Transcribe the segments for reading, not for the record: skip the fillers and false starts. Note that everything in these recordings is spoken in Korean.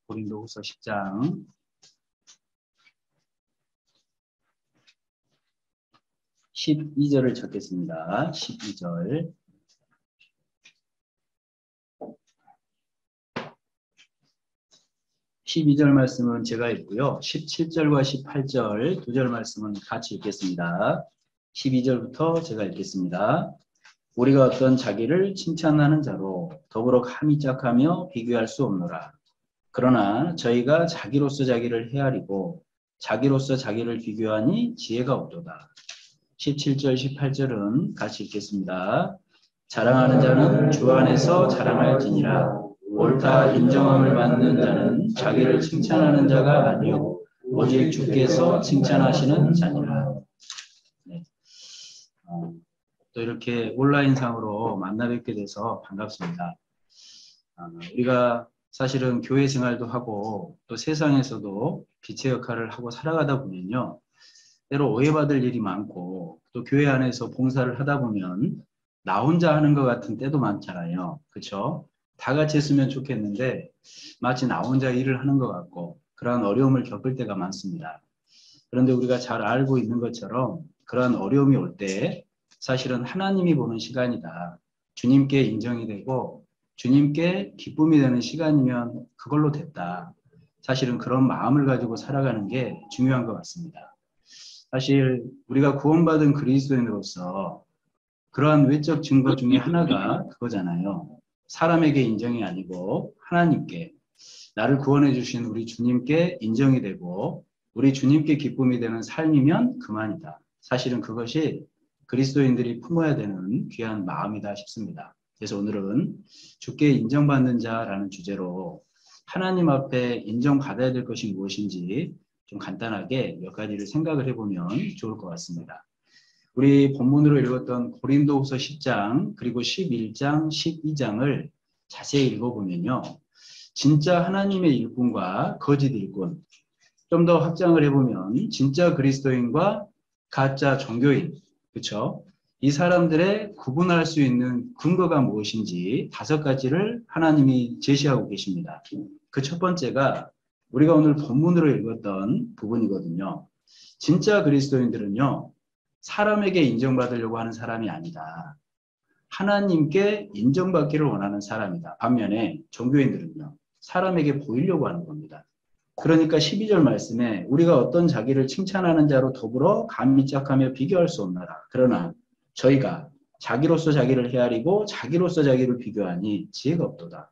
고린도후서 10장 12절을 찾겠습니다. 12절. 12절 말씀은 제가 읽고요. 17절과 18절 두 절 말씀은 같이 읽겠습니다. 12절부터 제가 읽겠습니다. 우리가 어떤 자기를 칭찬하는 자로 더불어 감히 짝하며 비교할 수 없노라. 그러나 저희가 자기로서 자기를 헤아리고 자기로서 자기를 비교하니 지혜가 없도다. 17절, 18절은 같이 읽겠습니다. 자랑하는 자는 주 안에서 자랑할지니라. 옳다 인정함을 받는 자는 자기를 칭찬하는 자가 아니요 오직 주께서 칭찬하시는 자니라. 네. 또 이렇게 온라인상으로 만나 뵙게 돼서 반갑습니다. 우리가 사실은 교회 생활도 하고 또 세상에서도 빛의 역할을 하고 살아가다 보면요. 때로 오해받을 일이 많고 또 교회 안에서 봉사를 하다 보면 나 혼자 하는 것 같은 때도 많잖아요. 그렇죠? 다 같이 했으면 좋겠는데 마치 나 혼자 일을 하는 것 같고 그러한 어려움을 겪을 때가 많습니다. 그런데 우리가 잘 알고 있는 것처럼 그러한 어려움이 올 때 사실은 하나님이 보는 시간이다. 주님께 인정이 되고 주님께 기쁨이 되는 시간이면 그걸로 됐다. 사실은 그런 마음을 가지고 살아가는 게 중요한 것 같습니다. 사실 우리가 구원받은 그리스도인으로서 그러한 외적 증거 중에 하나가 그거잖아요. 사람에게 인정이 아니고 하나님께, 나를 구원해 주신 우리 주님께 인정이 되고 우리 주님께 기쁨이 되는 삶이면 그만이다. 사실은 그것이 그리스도인들이 품어야 되는 귀한 마음이다 싶습니다. 그래서 오늘은 주께 인정받는 자라는 주제로 하나님 앞에 인정받아야 될 것이 무엇인지 좀 간단하게 몇 가지를 생각을 해보면 좋을 것 같습니다. 우리 본문으로 읽었던 고린도후서 10장 그리고 11장, 12장을 자세히 읽어보면요. 진짜 하나님의 일꾼과 거짓 일꾼, 좀 더 확장을 해보면 진짜 그리스도인과 가짜 종교인, 그렇죠? 이 사람들의 구분할 수 있는 근거가 무엇인지 5가지를 하나님이 제시하고 계십니다. 그 첫 번째가 우리가 오늘 본문으로 읽었던 부분이거든요. 진짜 그리스도인들은요. 사람에게 인정받으려고 하는 사람이 아니다. 하나님께 인정받기를 원하는 사람이다. 반면에 종교인들은요. 사람에게 보이려고 하는 겁니다. 그러니까 12절 말씀에 우리가 어떤 자기를 칭찬하는 자로 더불어 감히 짝하며 비교할 수 없나라. 그러나 저희가 자기로서 자기를 헤아리고 자기로서 자기를 비교하니 지혜가 없도다.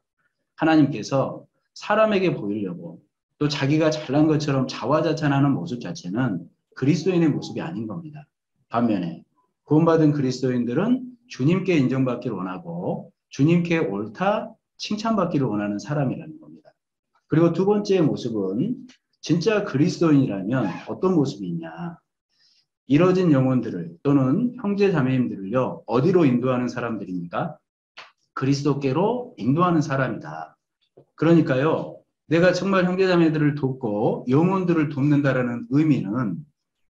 하나님께서 사람에게 보이려고 또 자기가 잘난 것처럼 자화자찬하는 모습 자체는 그리스도인의 모습이 아닌 겁니다. 반면에 구원받은 그리스도인들은 주님께 인정받기를 원하고 주님께 옳다 칭찬받기를 원하는 사람이라는 겁니다. 그리고 두 번째 모습은 진짜 그리스도인이라면 어떤 모습이 있냐. 이뤄진 영혼들을 또는 형제 자매님들을요. 어디로 인도하는 사람들입니까? 그리스도께로 인도하는 사람이다. 그러니까요. 내가 정말 형제 자매들을 돕고 영혼들을 돕는다라는 의미는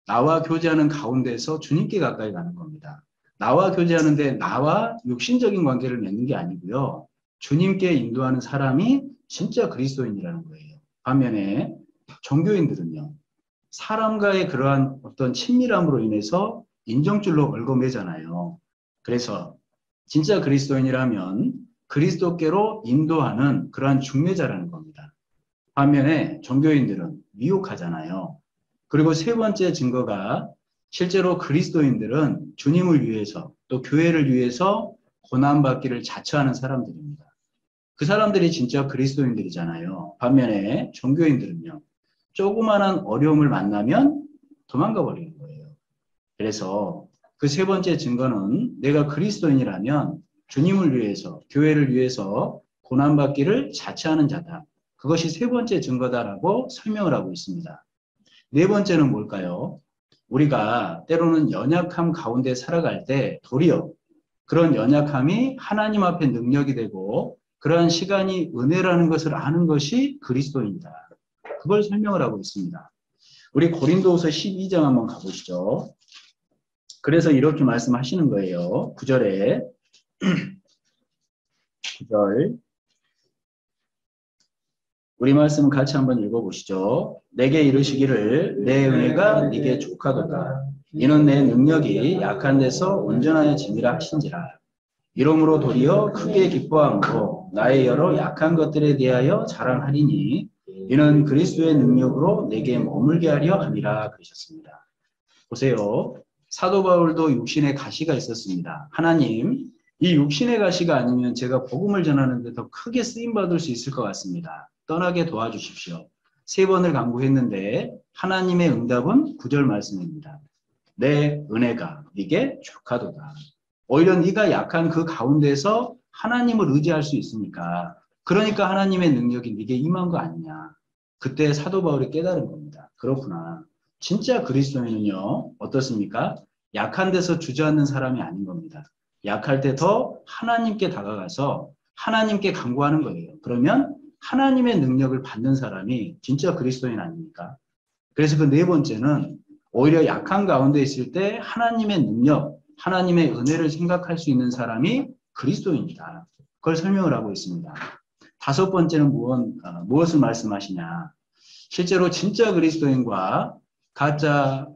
나와 교제하는 가운데서 주님께 가까이 가는 겁니다. 나와 교제하는데 나와 육신적인 관계를 맺는 게 아니고요. 주님께 인도하는 사람이 진짜 그리스도인이라는 거예요. 반면에 종교인들은요. 사람과의 그러한 어떤 친밀함으로 인해서 인정줄로 얽어매잖아요. 그래서 진짜 그리스도인이라면 그리스도께로 인도하는 그러한 중매자라는 겁니다. 반면에 종교인들은 미혹하잖아요. 그리고 세 번째 증거가 실제로 그리스도인들은 주님을 위해서 또 교회를 위해서 고난받기를 자처하는 사람들입니다. 그 사람들이 진짜 그리스도인들이잖아요. 반면에 종교인들은요. 조그마한 어려움을 만나면 도망가 버리는 거예요. 그래서 그 세 번째 증거는 내가 그리스도인이라면 주님을 위해서 교회를 위해서 고난받기를 자처하는 자다. 그것이 세 번째 증거다라고 설명을 하고 있습니다. 네 번째는 뭘까요? 우리가 때로는 연약함 가운데 살아갈 때 도리어 그런 연약함이 하나님 앞에 능력이 되고 그러한 시간이 은혜라는 것을 아는 것이 그리스도입니다. 그걸 설명을 하고 있습니다. 우리 고린도후서 12장 한번 가보시죠. 그래서 이렇게 말씀하시는 거예요. 9절에 9절 우리 말씀 같이 한번 읽어보시죠. 내게 이르시기를 내 은혜가 네게 족하도다. 이는 내 능력이 약한 데서 온전하여 짐이라 하신지라. 이러므로 도리어 크게 기뻐함으로 나의 여러 약한 것들에 대하여 자랑하리니 이는 그리스도의 능력으로 내게 머물게 하려 함이라 그러셨습니다. 보세요. 사도 바울도 육신의 가시가 있었습니다. 하나님, 이 육신의 가시가 아니면 제가 복음을 전하는데 더 크게 쓰임받을 수 있을 것 같습니다. 떠나게 도와주십시오. 3번을 간구했는데 하나님의 응답은 9절 말씀입니다. 내 은혜가 네게 족하도다. 오히려 네가 약한 그 가운데서 하나님을 의지할 수 있으니까 그러니까 하나님의 능력이 네게 임한 거 아니냐. 그때 사도 바울이 깨달은 겁니다. 그렇구나. 진짜 그리스도인은요. 어떻습니까? 약한 데서 주저앉는 사람이 아닌 겁니다. 약할 때 더 하나님께 다가가서 하나님께 간구하는 거예요. 그러면 하나님의 능력을 받는 사람이 진짜 그리스도인 아닙니까? 그래서 그 4번째는 오히려 약한 가운데 있을 때 하나님의 능력, 하나님의 은혜를 생각할 수 있는 사람이 그리스도인이다. 그걸 설명을 하고 있습니다. 5번째는 무엇을 말씀하시냐. 실제로 진짜 그리스도인과 가짜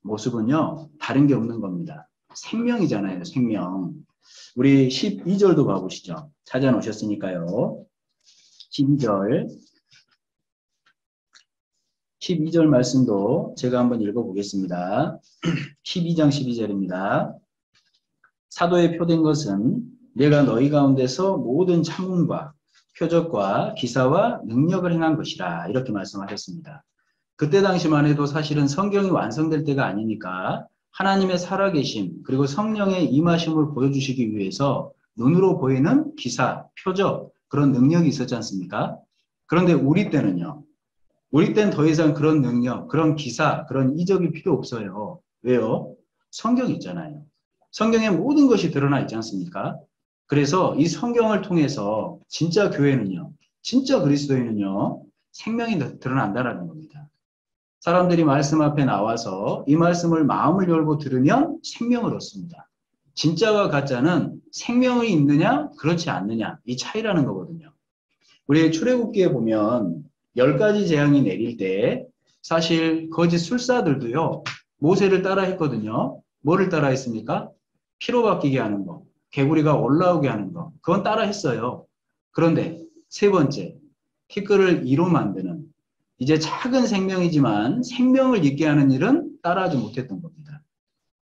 모습은요. 다른 게 없는 겁니다. 생명이잖아요. 생명. 우리 12절도 봐보시죠. 찾아놓으셨으니까요. 12절 말씀도 제가 한번 읽어보겠습니다. 12장 12절입니다. 사도에 표된 것은 내가 너희 가운데서 모든 참음과 표적과 기사와 능력을 행한 것이라 이렇게 말씀하셨습니다. 그때 당시만 해도 사실은 성경이 완성될 때가 아니니까 하나님의 살아계심 그리고 성령의 임하심을 보여주시기 위해서 눈으로 보이는 기사, 표적 그런 능력이 있었지 않습니까? 그런데 우리 때는요. 우리 땐 더 이상 그런 능력, 그런 기사, 그런 이적이 필요 없어요. 왜요? 성경이 있잖아요. 성경에 모든 것이 드러나 있지 않습니까? 그래서 이 성경을 통해서 진짜 교회는요, 진짜 그리스도인은요, 생명이 드러난다는 겁니다. 사람들이 말씀 앞에 나와서 이 말씀을 마음을 열고 들으면 생명을 얻습니다. 진짜와 가짜는 생명이 있느냐, 그렇지 않느냐, 이 차이라는 거거든요. 우리 출애굽기에 보면 10가지 재앙이 내릴 때 사실 거짓 술사들도요. 모세를 따라 했거든요. 뭐를 따라 했습니까? 피로 바뀌게 하는 거, 개구리가 올라오게 하는 거. 그건 따라 했어요. 그런데 3번째, 티끌을 이로 만드는 이제 작은 생명이지만 생명을 있게 하는 일은 따라하지 못했던 겁니다.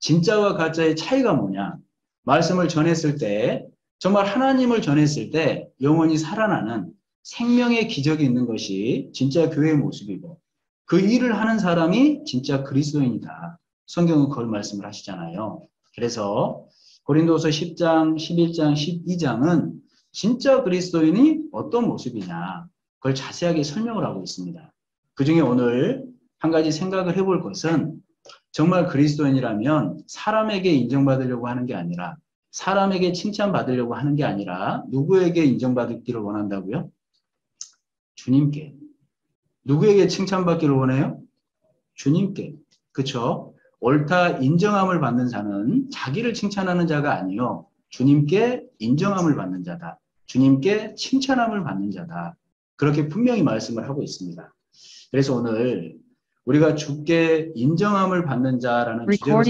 진짜와 가짜의 차이가 뭐냐? 말씀을 전했을 때 정말 하나님을 전했을 때 영원히 살아나는 생명의 기적이 있는 것이 진짜 교회의 모습이고 그 일을 하는 사람이 진짜 그리스도인이다. 성경은 그걸 말씀을 하시잖아요. 그래서 고린도서 10장, 11장, 12장은 진짜 그리스도인이 어떤 모습이냐 그걸 자세하게 설명을 하고 있습니다. 그중에 오늘 한 가지 생각을 해볼 것은 정말 그리스도인이라면 사람에게 인정받으려고 하는 게 아니라 사람에게 칭찬받으려고 하는 게 아니라 누구에게 인정받기를 원한다고요? 주님께. 누구에게 칭찬받기를 원해요? 주님께. 그렇죠? 옳다 인정함을 받는 자는 자기를 칭찬하는 자가 아니요. 주님께 인정함을 받는 자다. 주님께 칭찬함을 받는 자다. 그렇게 분명히 말씀을 하고 있습니다. 그래서 오늘 우리가 주께 인정함을 받는 자라는 주제로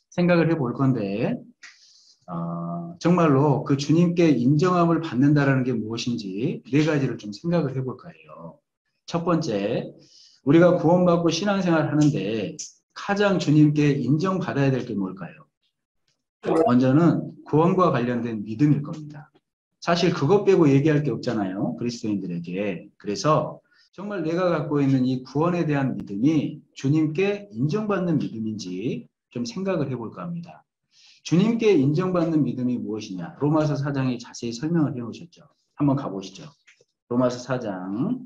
생각을 해볼 건데 정말로 그 주님께 인정함을 받는다라는 게 무엇인지 4가지를 좀 생각을 해볼 거예요. 첫 번째, 우리가 구원받고 신앙생활을 하는데 가장 주님께 인정받아야 될 게 뭘까요? 먼저는 구원과 관련된 믿음일 겁니다. 사실 그것 빼고 얘기할 게 없잖아요. 그리스도인들에게. 그래서 정말 내가 갖고 있는 이 구원에 대한 믿음이 주님께 인정받는 믿음인지 좀 생각을 해볼까 합니다. 주님께 인정받는 믿음이 무엇이냐? 로마서 4장에 자세히 설명을 해놓으셨죠. 한번 가보시죠. 로마서 4장.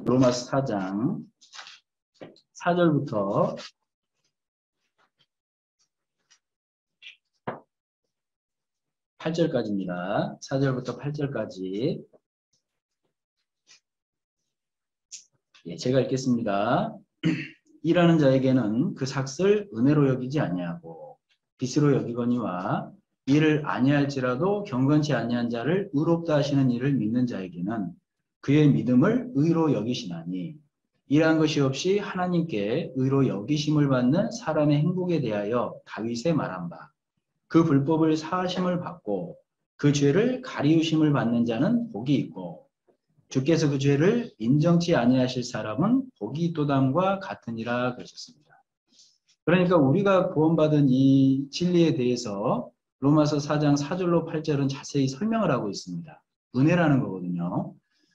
로마서 4장 4절부터 8절까지입니다. 4절부터 8절까지. 예, 제가 읽겠습니다. 일하는 자에게는 그 삭을 은혜로 여기지 아니하고 빛으로 여기거니와 이를 아니할지라도 경건치 아니한 자를 의롭다 하시는 이를 믿는 자에게는 그의 믿음을 의로 여기시나니 이러한 것이 없이 하나님께 의로 여기심을 받는 사람의 행복에 대하여 다윗의 말한 바 그 불법을 사하심을 받고 그 죄를 가리우심을 받는 자는 복이 있고 주께서 그 죄를 인정치 아니하실 사람은 복이 있도담과 같으니라 그러셨습니다. 그러니까 우리가 구원받은 이 진리에 대해서 로마서 4장 4절로 8절은 자세히 설명을 하고 있습니다. 은혜라는 거거든요.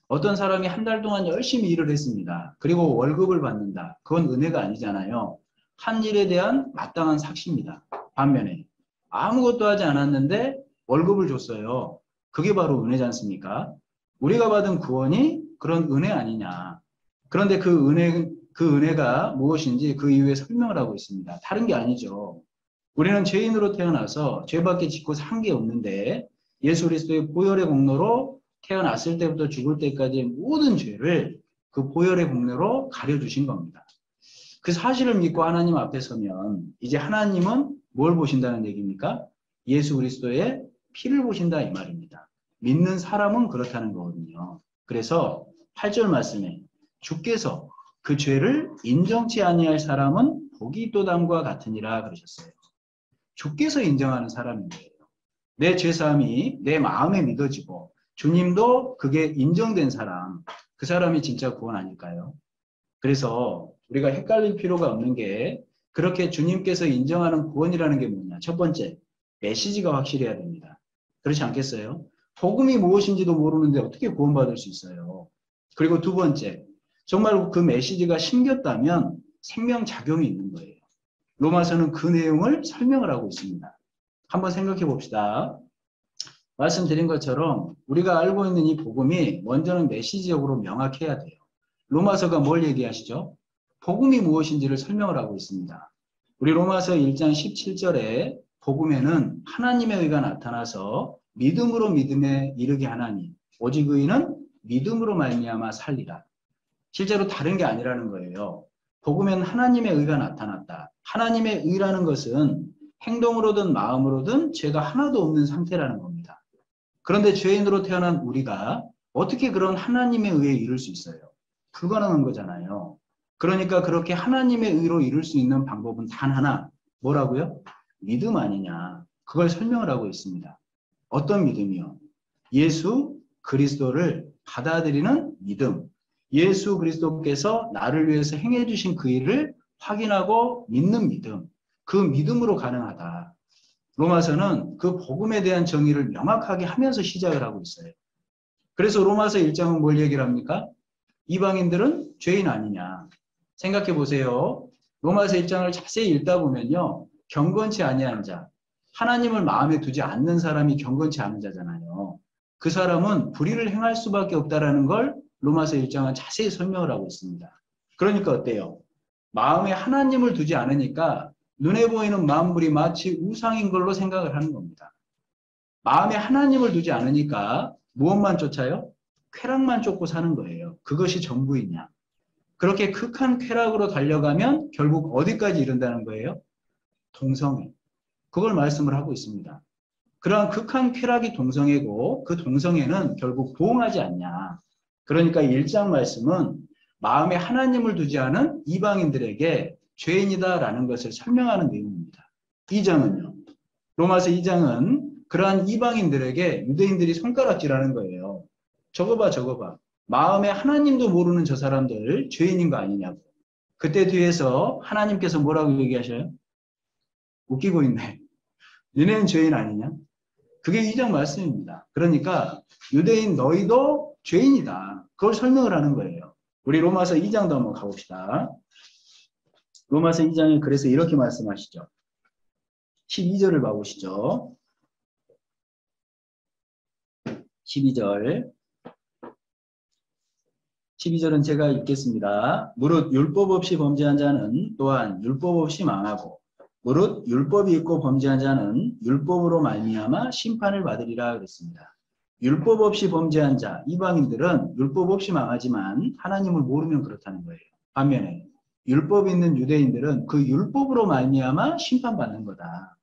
어떤 사람이 한 달 동안 열심히 일을 했습니다. 그리고 월급을 받는다. 그건 은혜가 아니잖아요. 한 일에 대한 마땅한 삭시입니다. 반면에 아무것도 하지 않았는데 월급을 줬어요. 그게 바로 은혜지 않습니까? 우리가 받은 구원이 그런 은혜 아니냐. 그런데 그 은혜가 무엇인지 그 이후에 설명을 하고 있습니다. 다른 게 아니죠. 우리는 죄인으로 태어나서 죄밖에 짓고 산 게 없는데 예수 그리스도의 보혈의 공로로 태어났을 때부터 죽을 때까지의 모든 죄를 그 보혈의 공로로 가려주신 겁니다. 그 사실을 믿고 하나님 앞에 서면 이제 하나님은 뭘 보신다는 얘기입니까? 예수 그리스도의 피를 보신다 이 말입니다. 믿는 사람은 그렇다는 거거든요. 그래서 8절 말씀에 주께서 그 죄를 인정치 아니할 사람은 복이 있도담과 같으니라 그러셨어요. 주께서 인정하는 사람인 거예요. 내 죄사함이 내 마음에 믿어지고 주님도 그게 인정된 사람, 그 사람이 진짜 구원 아닐까요? 그래서 우리가 헷갈릴 필요가 없는 게 그렇게 주님께서 인정하는 구원이라는 게 뭐냐. 첫 번째, 메시지가 확실해야 됩니다. 그렇지 않겠어요? 복음이 무엇인지도 모르는데 어떻게 구원받을 수 있어요? 그리고 두 번째, 정말 그 메시지가 심겼다면 생명작용이 있는 거예요. 로마서는 그 내용을 설명을 하고 있습니다. 한번 생각해 봅시다. 말씀드린 것처럼 우리가 알고 있는 이 복음이 먼저는 메시지적으로 명확해야 돼요. 로마서가 뭘 얘기하시죠? 복음이 무엇인지를 설명을 하고 있습니다. 우리 로마서 1장 17절에 복음에는 하나님의 의가 나타나서 믿음으로 믿음에 이르게 하나니 오직 의인은 믿음으로 말미암아 살리라. 실제로 다른 게 아니라는 거예요. 복음에는 하나님의 의가 나타났다. 하나님의 의라는 것은 행동으로든 마음으로든 죄가 하나도 없는 상태라는 겁니다. 그런데 죄인으로 태어난 우리가 어떻게 그런 하나님의 의에 이룰 수 있어요? 불가능한 거잖아요. 그러니까 그렇게 하나님의 의로 이룰 수 있는 방법은 단 하나. 뭐라고요? 믿음 아니냐. 그걸 설명을 하고 있습니다. 어떤 믿음이요? 예수 그리스도를 받아들이는 믿음. 예수 그리스도께서 나를 위해서 행해 주신 그 일을 확인하고 믿는 믿음. 그 믿음으로 가능하다. 로마서는 그 복음에 대한 정의를 명확하게 하면서 시작을 하고 있어요. 그래서 로마서 1장은 뭘 얘기를 합니까? 이방인들은 죄인 아니냐. 생각해 보세요. 로마서 1장을 자세히 읽다 보면요. 경건치 아니한 자, 하나님을 마음에 두지 않는 사람이 경건치 않은 자잖아요. 그 사람은 불의를 행할 수밖에 없다라는 걸 로마서 1장은 자세히 설명을 하고 있습니다. 그러니까 어때요? 마음에 하나님을 두지 않으니까 눈에 보이는 만물이 마치 우상인 걸로 생각을 하는 겁니다. 마음에 하나님을 두지 않으니까 무엇만 쫓아요? 쾌락만 쫓고 사는 거예요. 그것이 전부이냐. 그렇게 극한 쾌락으로 달려가면 결국 어디까지 이른다는 거예요? 동성애. 그걸 말씀을 하고 있습니다. 그러한 극한 쾌락이 동성애고 그 동성애는 결국 부응하지 않냐. 그러니까 1장 말씀은 마음에 하나님을 두지 않은 이방인들에게 죄인이다라는 것을 설명하는 내용입니다. 2장은요. 로마서 2장은 그러한 이방인들에게 유대인들이 손가락질하는 거예요. 저거 봐. 마음에 하나님도 모르는 저 사람들 죄인인 거 아니냐고. 그때 뒤에서 하나님께서 뭐라고 얘기하셔요? 웃기고 있네. 너네는 죄인 아니냐? 그게 2장 말씀입니다. 그러니까 유대인 너희도 죄인이다. 그걸 설명을 하는 거예요. 우리 로마서 2장도 한번 가봅시다. 로마서 2장에 그래서 이렇게 말씀하시죠. 12절을 봐보시죠. 12절은 제가 읽겠습니다. 무릇 율법 없이 범죄한 자는 또한 율법 없이 망하고 무릇 율법이 있고 범죄한 자는 율법으로 말미암아 심판을 받으리라 그랬습니다. 율법 없이 범죄한 자, 이방인들은 율법 없이 망하지만 하나님을 모르면 그렇다는 거예요. 반면에 율법이 있는 유대인들은 그 율법으로 말미암아 심판받는 거다.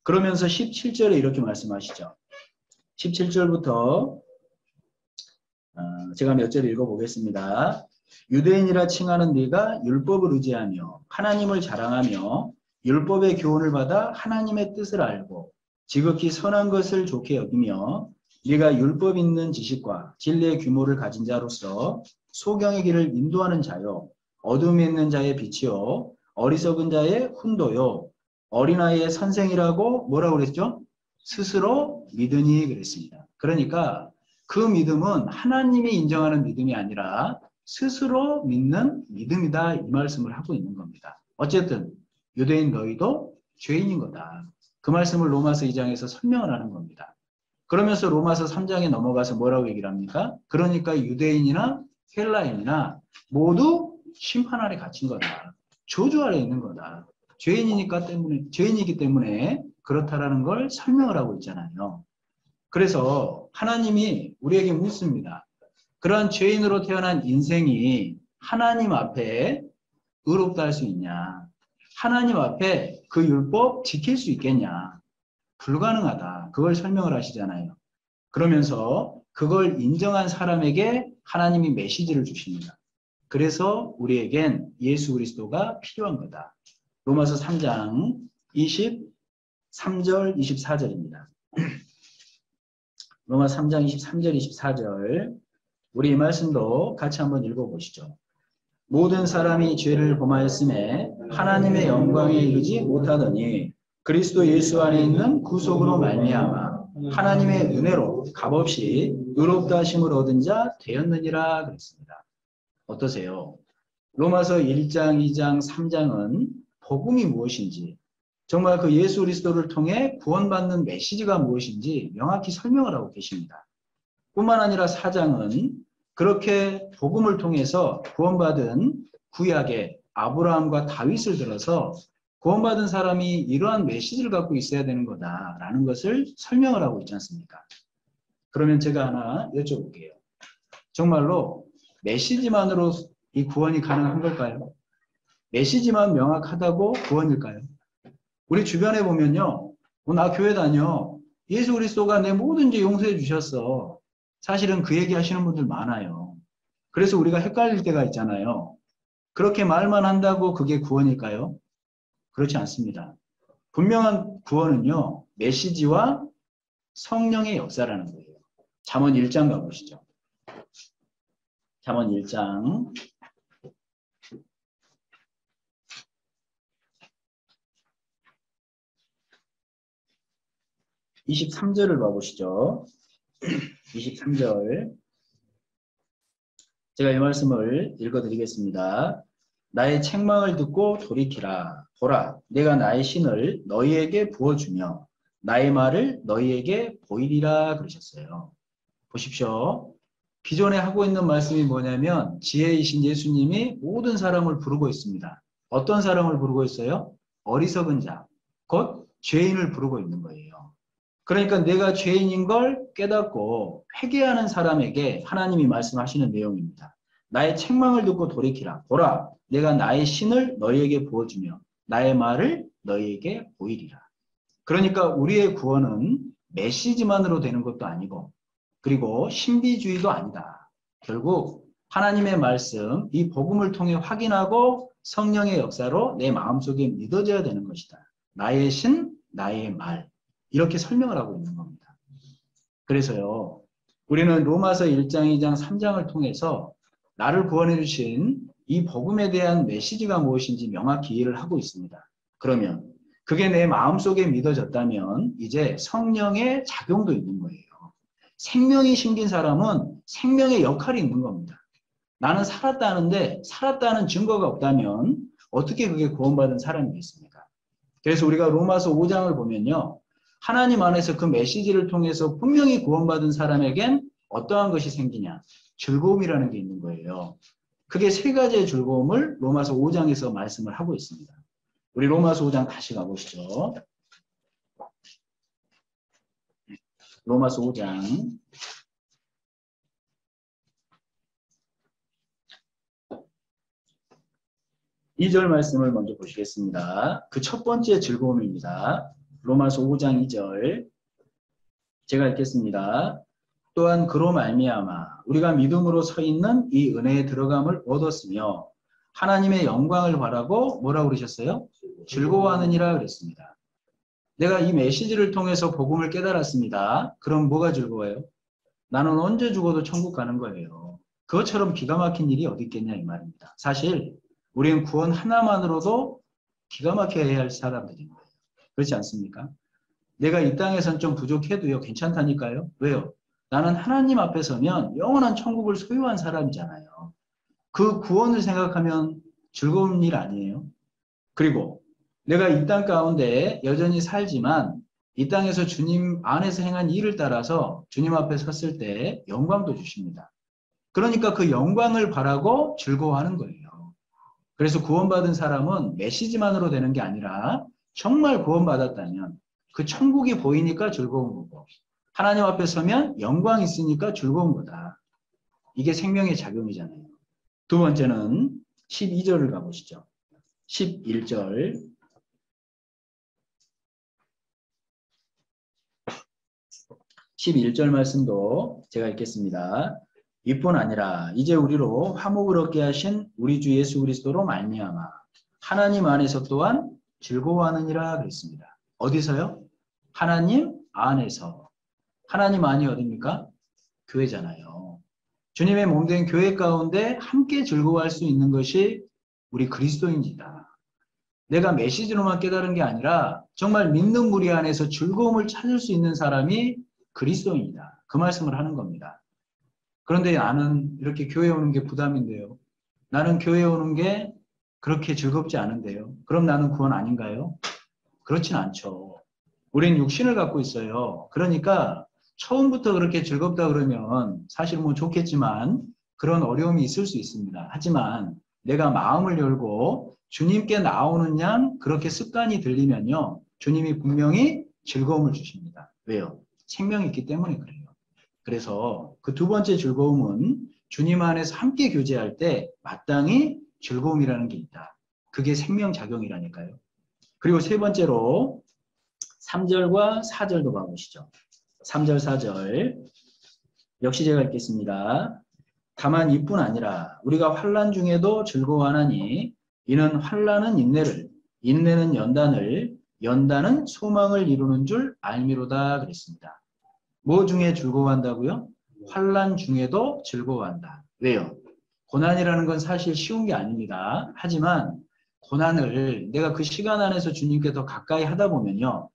그러면서 17절에 이렇게 말씀하시죠. 17절부터 제가 몇 절 읽어보겠습니다. 유대인이라 칭하는 네가 율법을 의지하며 하나님을 자랑하며 율법의 교훈을 받아 하나님의 뜻을 알고 지극히 선한 것을 좋게 여기며 네가 율법 있는 지식과 진리의 규모를 가진 자로서 소경의 길을 인도하는 자요 어둠에 있는 자의 빛이요 어리석은 자의 훈도요 어린아이의 선생이라고 뭐라고 그랬죠? 스스로 믿으니 그랬습니다. 그러니까 그 믿음은 하나님이 인정하는 믿음이 아니라 스스로 믿는 믿음이다 이 말씀을 하고 있는 겁니다. 어쨌든 유대인 너희도 죄인인 거다. 그 말씀을 로마서 2장에서 설명을 하는 겁니다. 그러면서 로마서 3장에 넘어가서 뭐라고 얘기를 합니까? 그러니까 유대인이나 헬라인이나 모두 심판 아래 갇힌 거다. 저주 아래 있는 거다. 죄인이기 때문에 그렇다라는 걸 설명을 하고 있잖아요. 그래서 하나님이 우리에게 묻습니다. 그러한 죄인으로 태어난 인생이 하나님 앞에 의롭다 할 수 있냐? 하나님 앞에 그 율법 지킬 수 있겠냐? 불가능하다. 그걸 설명을 하시잖아요. 그러면서 그걸 인정한 사람에게 하나님이 메시지를 주십니다. 그래서 우리에겐 예수 그리스도가 필요한 거다. 로마서 3장 23절 24절입니다. 로마 3장 23절 24절 우리 이 말씀도 같이 한번 읽어보시죠. 모든 사람이 죄를 범하였음에 하나님의 영광에 이르지 못하더니 그리스도 예수 안에 있는 구속으로 말미암아 하나님의 은혜로 값없이 의롭다 하심을 얻은 자 되었느니라 그랬습니다. 어떠세요? 로마서 1장, 2장, 3장은 복음이 무엇인지 정말 그 예수 그리스도를 통해 구원받는 메시지가 무엇인지 명확히 설명을 하고 계십니다. 뿐만 아니라 4장은 그렇게 복음을 통해서 구원받은 구약의 아브라함과 다윗을 들어서 구원받은 사람이 이러한 메시지를 갖고 있어야 되는 거다라는 것을 설명을 하고 있지 않습니까? 그러면 제가 하나 여쭤볼게요. 정말로 메시지만으로 이 구원이 가능한 걸까요? 메시지만 명확하다고 구원일까요? 우리 주변에 보면요. 나 교회 다녀. 예수 그리스도가 내 모든 죄 용서해 주셨어. 사실은 그 얘기 하시는 분들 많아요. 그래서 우리가 헷갈릴 때가 있잖아요. 그렇게 말만 한다고 그게 구원일까요? 그렇지 않습니다. 분명한 구원은요. 메시지와 성령의 역사라는 거예요. 잠언 1장 가보시죠. 잠언 1장 23절을 봐보시죠. 23절 제가 이 말씀을 읽어드리겠습니다. 나의 책망을 듣고 돌이키라. 보라, 내가 나의 신을 너희에게 부어주며 나의 말을 너희에게 보이리라 그러셨어요. 보십시오. 기존에 하고 있는 말씀이 뭐냐면 지혜이신 예수님이 모든 사람을 부르고 있습니다. 어떤 사람을 부르고 있어요? 어리석은 자, 곧 죄인을 부르고 있는 거예요. 그러니까 내가 죄인인 걸 깨닫고 회개하는 사람에게 하나님이 말씀하시는 내용입니다. 나의 책망을 듣고 돌이키라. 보라, 내가 나의 신을 너희에게 부어주며 나의 말을 너희에게 보이리라. 그러니까 우리의 구원은 메시지만으로 되는 것도 아니고 그리고 신비주의도 아니다. 결국 하나님의 말씀, 이 복음을 통해 확인하고 성령의 역사로 내 마음속에 믿어져야 되는 것이다. 나의 신, 나의 말. 이렇게 설명을 하고 있는 겁니다. 그래서요. 우리는 로마서 1장, 2장, 3장을 통해서 나를 구원해 주신 이 복음에 대한 메시지가 무엇인지 명확히 이해를 하고 있습니다. 그러면 그게 내 마음속에 믿어졌다면 이제 성령의 작용도 있는 거예요. 생명이 생긴 사람은 생명의 역할이 있는 겁니다. 나는 살았다는데 살았다는 증거가 없다면 어떻게 그게 구원받은 사람이겠습니까? 그래서 우리가 로마서 5장을 보면요. 하나님 안에서 그 메시지를 통해서 분명히 구원받은 사람에겐 어떠한 것이 생기냐? 즐거움이라는 게 있는 거예요. 그게 세 가지의 즐거움을 로마서 5장에서 말씀을 하고 있습니다. 우리 로마서 5장 다시 가보시죠. 로마서 5장 2절 말씀을 먼저 보시겠습니다. 그 첫 번째 즐거움입니다. 로마서 5장 2절 제가 읽겠습니다. 또한 그로 말미암아 우리가 믿음으로 서 있는 이 은혜에 들어감을 얻었으며 하나님의 영광을 바라고 뭐라고 그러셨어요? 즐거워하느니라 그랬습니다. 내가 이 메시지를 통해서 복음을 깨달았습니다. 그럼 뭐가 즐거워요? 나는 언제 죽어도 천국 가는 거예요. 그것처럼 기가 막힌 일이 어디 있겠냐 이 말입니다. 사실 우리는 구원 하나만으로도 기가 막혀야 할 사람들인 거예요. 그렇지 않습니까? 내가 이 땅에선 좀 부족해도요 괜찮다니까요. 왜요? 나는 하나님 앞에 서면 영원한 천국을 소유한 사람이잖아요. 그 구원을 생각하면 즐거운 일 아니에요? 그리고 내가 이 땅 가운데 여전히 살지만 이 땅에서 주님 안에서 행한 일을 따라서 주님 앞에 섰을 때 영광도 주십니다. 그러니까 그 영광을 바라고 즐거워하는 거예요. 그래서 구원받은 사람은 메시지만으로 되는 게 아니라 정말 구원받았다면 그 천국이 보이니까 즐거운 거고 하나님 앞에 서면 영광이 있으니까 즐거운 거다. 이게 생명의 작용이잖아요. 두 번째는 12절을 가보시죠. 11절 11절 말씀도 제가 읽겠습니다. 이뿐 아니라 이제 우리로 화목을 얻게 하신 우리 주 예수 그리스도로 말미암아 하나님 안에서 또한 즐거워하느니라 그랬습니다. 어디서요? 하나님 안에서. 하나님 안이 어디입니까? 교회잖아요. 주님의 몸된 교회 가운데 함께 즐거워할 수 있는 것이 우리 그리스도인이다. 내가 메시지로만 깨달은 게 아니라 정말 믿는 무리 안에서 즐거움을 찾을 수 있는 사람이 그리스도인이다. 그 말씀을 하는 겁니다. 그런데 나는 이렇게 교회에 오는 게 부담인데요. 나는 교회에 오는 게 그렇게 즐겁지 않은데요. 그럼 나는 구원 아닌가요? 그렇진 않죠. 우린 육신을 갖고 있어요. 그러니까 처음부터 그렇게 즐겁다 그러면 사실 뭐 좋겠지만 그런 어려움이 있을 수 있습니다. 하지만 내가 마음을 열고 주님께 나오는 양 그렇게 습관이 들리면요. 주님이 분명히 즐거움을 주십니다. 왜요? 생명이 있기 때문에 그래요. 그래서 그 두 번째 즐거움은 주님 안에서 함께 교제할 때 마땅히 즐거움이라는 게 있다. 그게 생명작용이라니까요. 그리고 세 번째로 3절과 4절도 봐보시죠. 3절, 4절 역시 제가 읽겠습니다. 다만 이뿐 아니라 우리가 환난 중에도 즐거워하나니 이는 환난은 인내를, 인내는 연단을, 연단은 소망을 이루는 줄 알미로다 그랬습니다. 뭐 중에 즐거워한다고요? 환난 중에도 즐거워한다. 왜요? 고난이라는 건 사실 쉬운 게 아닙니다. 하지만 고난을 내가 그 시간 안에서 주님께 더 가까이 하다 보면요.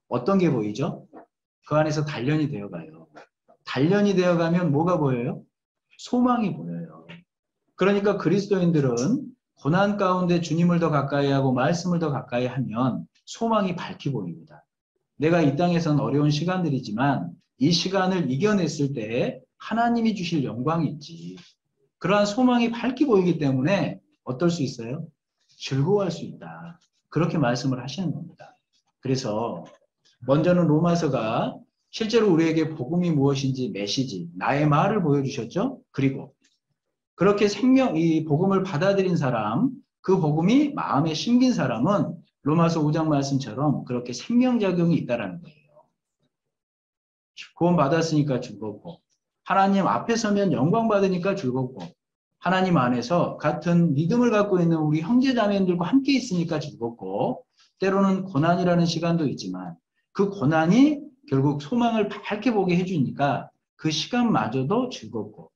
어떤 게 보이죠? 그 안에서 단련이 되어가요. 단련이 되어가면 뭐가 보여요? 소망이 보여요. 그러니까 그리스도인들은 고난 가운데 주님을 더 가까이 하고 말씀을 더 가까이 하면 소망이 밝게 보입니다. 내가 이 땅에서는 어려운 시간들이지만 이 시간을 이겨냈을 때 하나님이 주실 영광이 있지. 그러한 소망이 밝게 보이기 때문에 어떨 수 있어요? 즐거워할 수 있다. 그렇게 말씀을 하시는 겁니다. 그래서 먼저는 로마서가 실제로 우리에게 복음이 무엇인지 메시지, 나의 말을 보여주셨죠? 그리고 그렇게 이 복음을 받아들인 사람, 그 복음이 마음에 심긴 사람은 로마서 5장 말씀처럼 그렇게 생명작용이 있다는 거예요. 구원 받았으니까 즐겁고, 하나님 앞에 서면 영광 받으니까 즐겁고, 하나님 안에서 같은 믿음을 갖고 있는 우리 형제자매들과 함께 있으니까 즐겁고, 때로는 고난이라는 시간도 있지만 그 고난이 결국 소망을 밝게 보게 해주니까 그 시간마저도 즐겁고,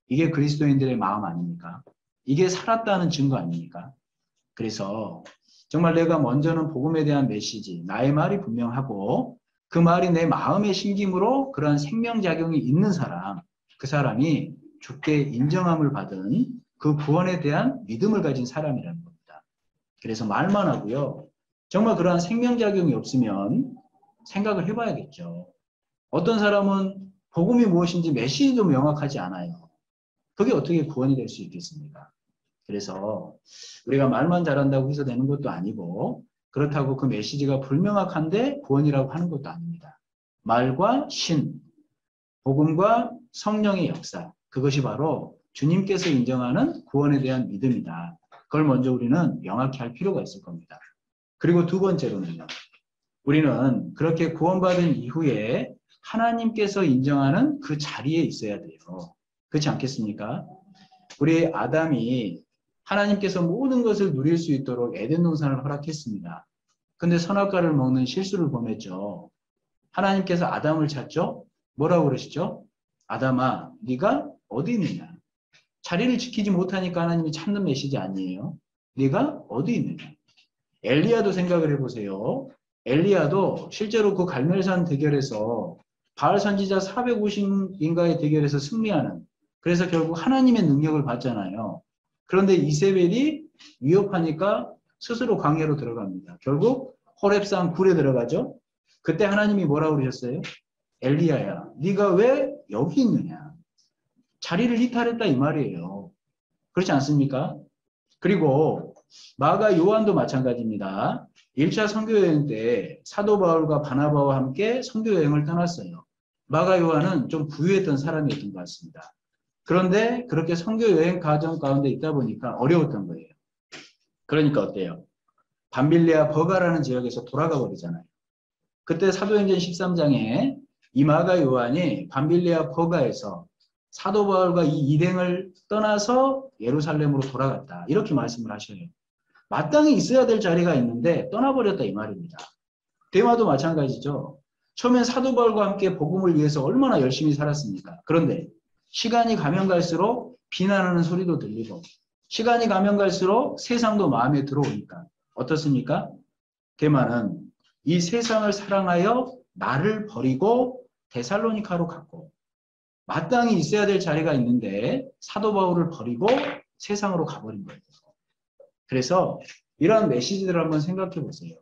이게 그리스도인들의 마음 아닙니까? 이게 살았다는 증거 아닙니까? 그래서 정말 내가 먼저는 복음에 대한 메시지, 나의 말이 분명하고 그 말이 내 마음에 심김으로 그러한 생명작용이 있는 사람, 그 사람이 주께 인정함을 받은 그 구원에 대한 믿음을 가진 사람이라는 겁니다. 그래서 말만 하고요. 정말 그러한 생명작용이 없으면 생각을 해봐야겠죠. 어떤 사람은 복음이 무엇인지 메시지도 명확하지 않아요. 그게 어떻게 구원이 될 수 있겠습니까? 그래서 우리가 말만 잘한다고 해서 되는 것도 아니고 그렇다고 그 메시지가 불명확한데 구원이라고 하는 것도 아닙니다. 말과 신, 복음과 성령의 역사, 그것이 바로 주님께서 인정하는 구원에 대한 믿음이다. 그걸 먼저 우리는 명확히 할 필요가 있을 겁니다. 그리고 두 번째로는요. 우리는 그렇게 구원받은 이후에 하나님께서 인정하는 그 자리에 있어야 돼요. 그렇지 않겠습니까? 우리 아담이 하나님께서 모든 것을 누릴 수 있도록 에덴 동산을 허락했습니다. 근데 선악과를 먹는 실수를 범했죠. 하나님께서 아담을 찾죠? 뭐라고 그러시죠? 아담아, 네가 어디 있느냐? 자리를 지키지 못하니까 하나님이 찾는 메시지 아니에요? 네가 어디 있느냐? 엘리야도 생각을 해보세요. 엘리야도 실제로 그 갈멜산 대결에서 바알 선지자 450인가의 대결에서 승리하는, 그래서 결국 하나님의 능력을 받잖아요. 그런데 이세벨이 위협하니까 스스로 광야로 들어갑니다. 결국 호렙산 굴에 들어가죠. 그때 하나님이 뭐라고 그러셨어요? 엘리야야, 네가 왜 여기 있느냐? 자리를 이탈했다 이 말이에요. 그렇지 않습니까? 그리고 마가 요한도 마찬가지입니다. 1차 선교여행 때 사도 바울과 바나바와 함께 선교여행을 떠났어요. 마가 요한은 좀 부유했던 사람이었던 것 같습니다. 그런데 그렇게 선교여행 과정 가운데 있다 보니까 어려웠던 거예요. 그러니까 어때요? 밤빌리아 버가라는 지역에서 돌아가 버리잖아요. 그때 사도행전 13장에 이 마가 요한이 밤빌리아 버가에서 사도 바울과 이 일행을 떠나서 예루살렘으로 돌아갔다. 이렇게 말씀을 하셔요. 마땅히 있어야 될 자리가 있는데 떠나버렸다 이 말입니다. 데마도 마찬가지죠. 처음엔 사도 바울과 함께 복음을 위해서 얼마나 열심히 살았습니까? 그런데 시간이 가면 갈수록 비난하는 소리도 들리고 시간이 가면 갈수록 세상도 마음에 들어오니까 어떻습니까? 데마는 이 세상을 사랑하여 나를 버리고 데살로니카로 갔고 마땅히 있어야 될 자리가 있는데 사도 바울을 버리고 세상으로 가버린 거예요. 그래서 이러한 메시지들을 한번 생각해 보세요.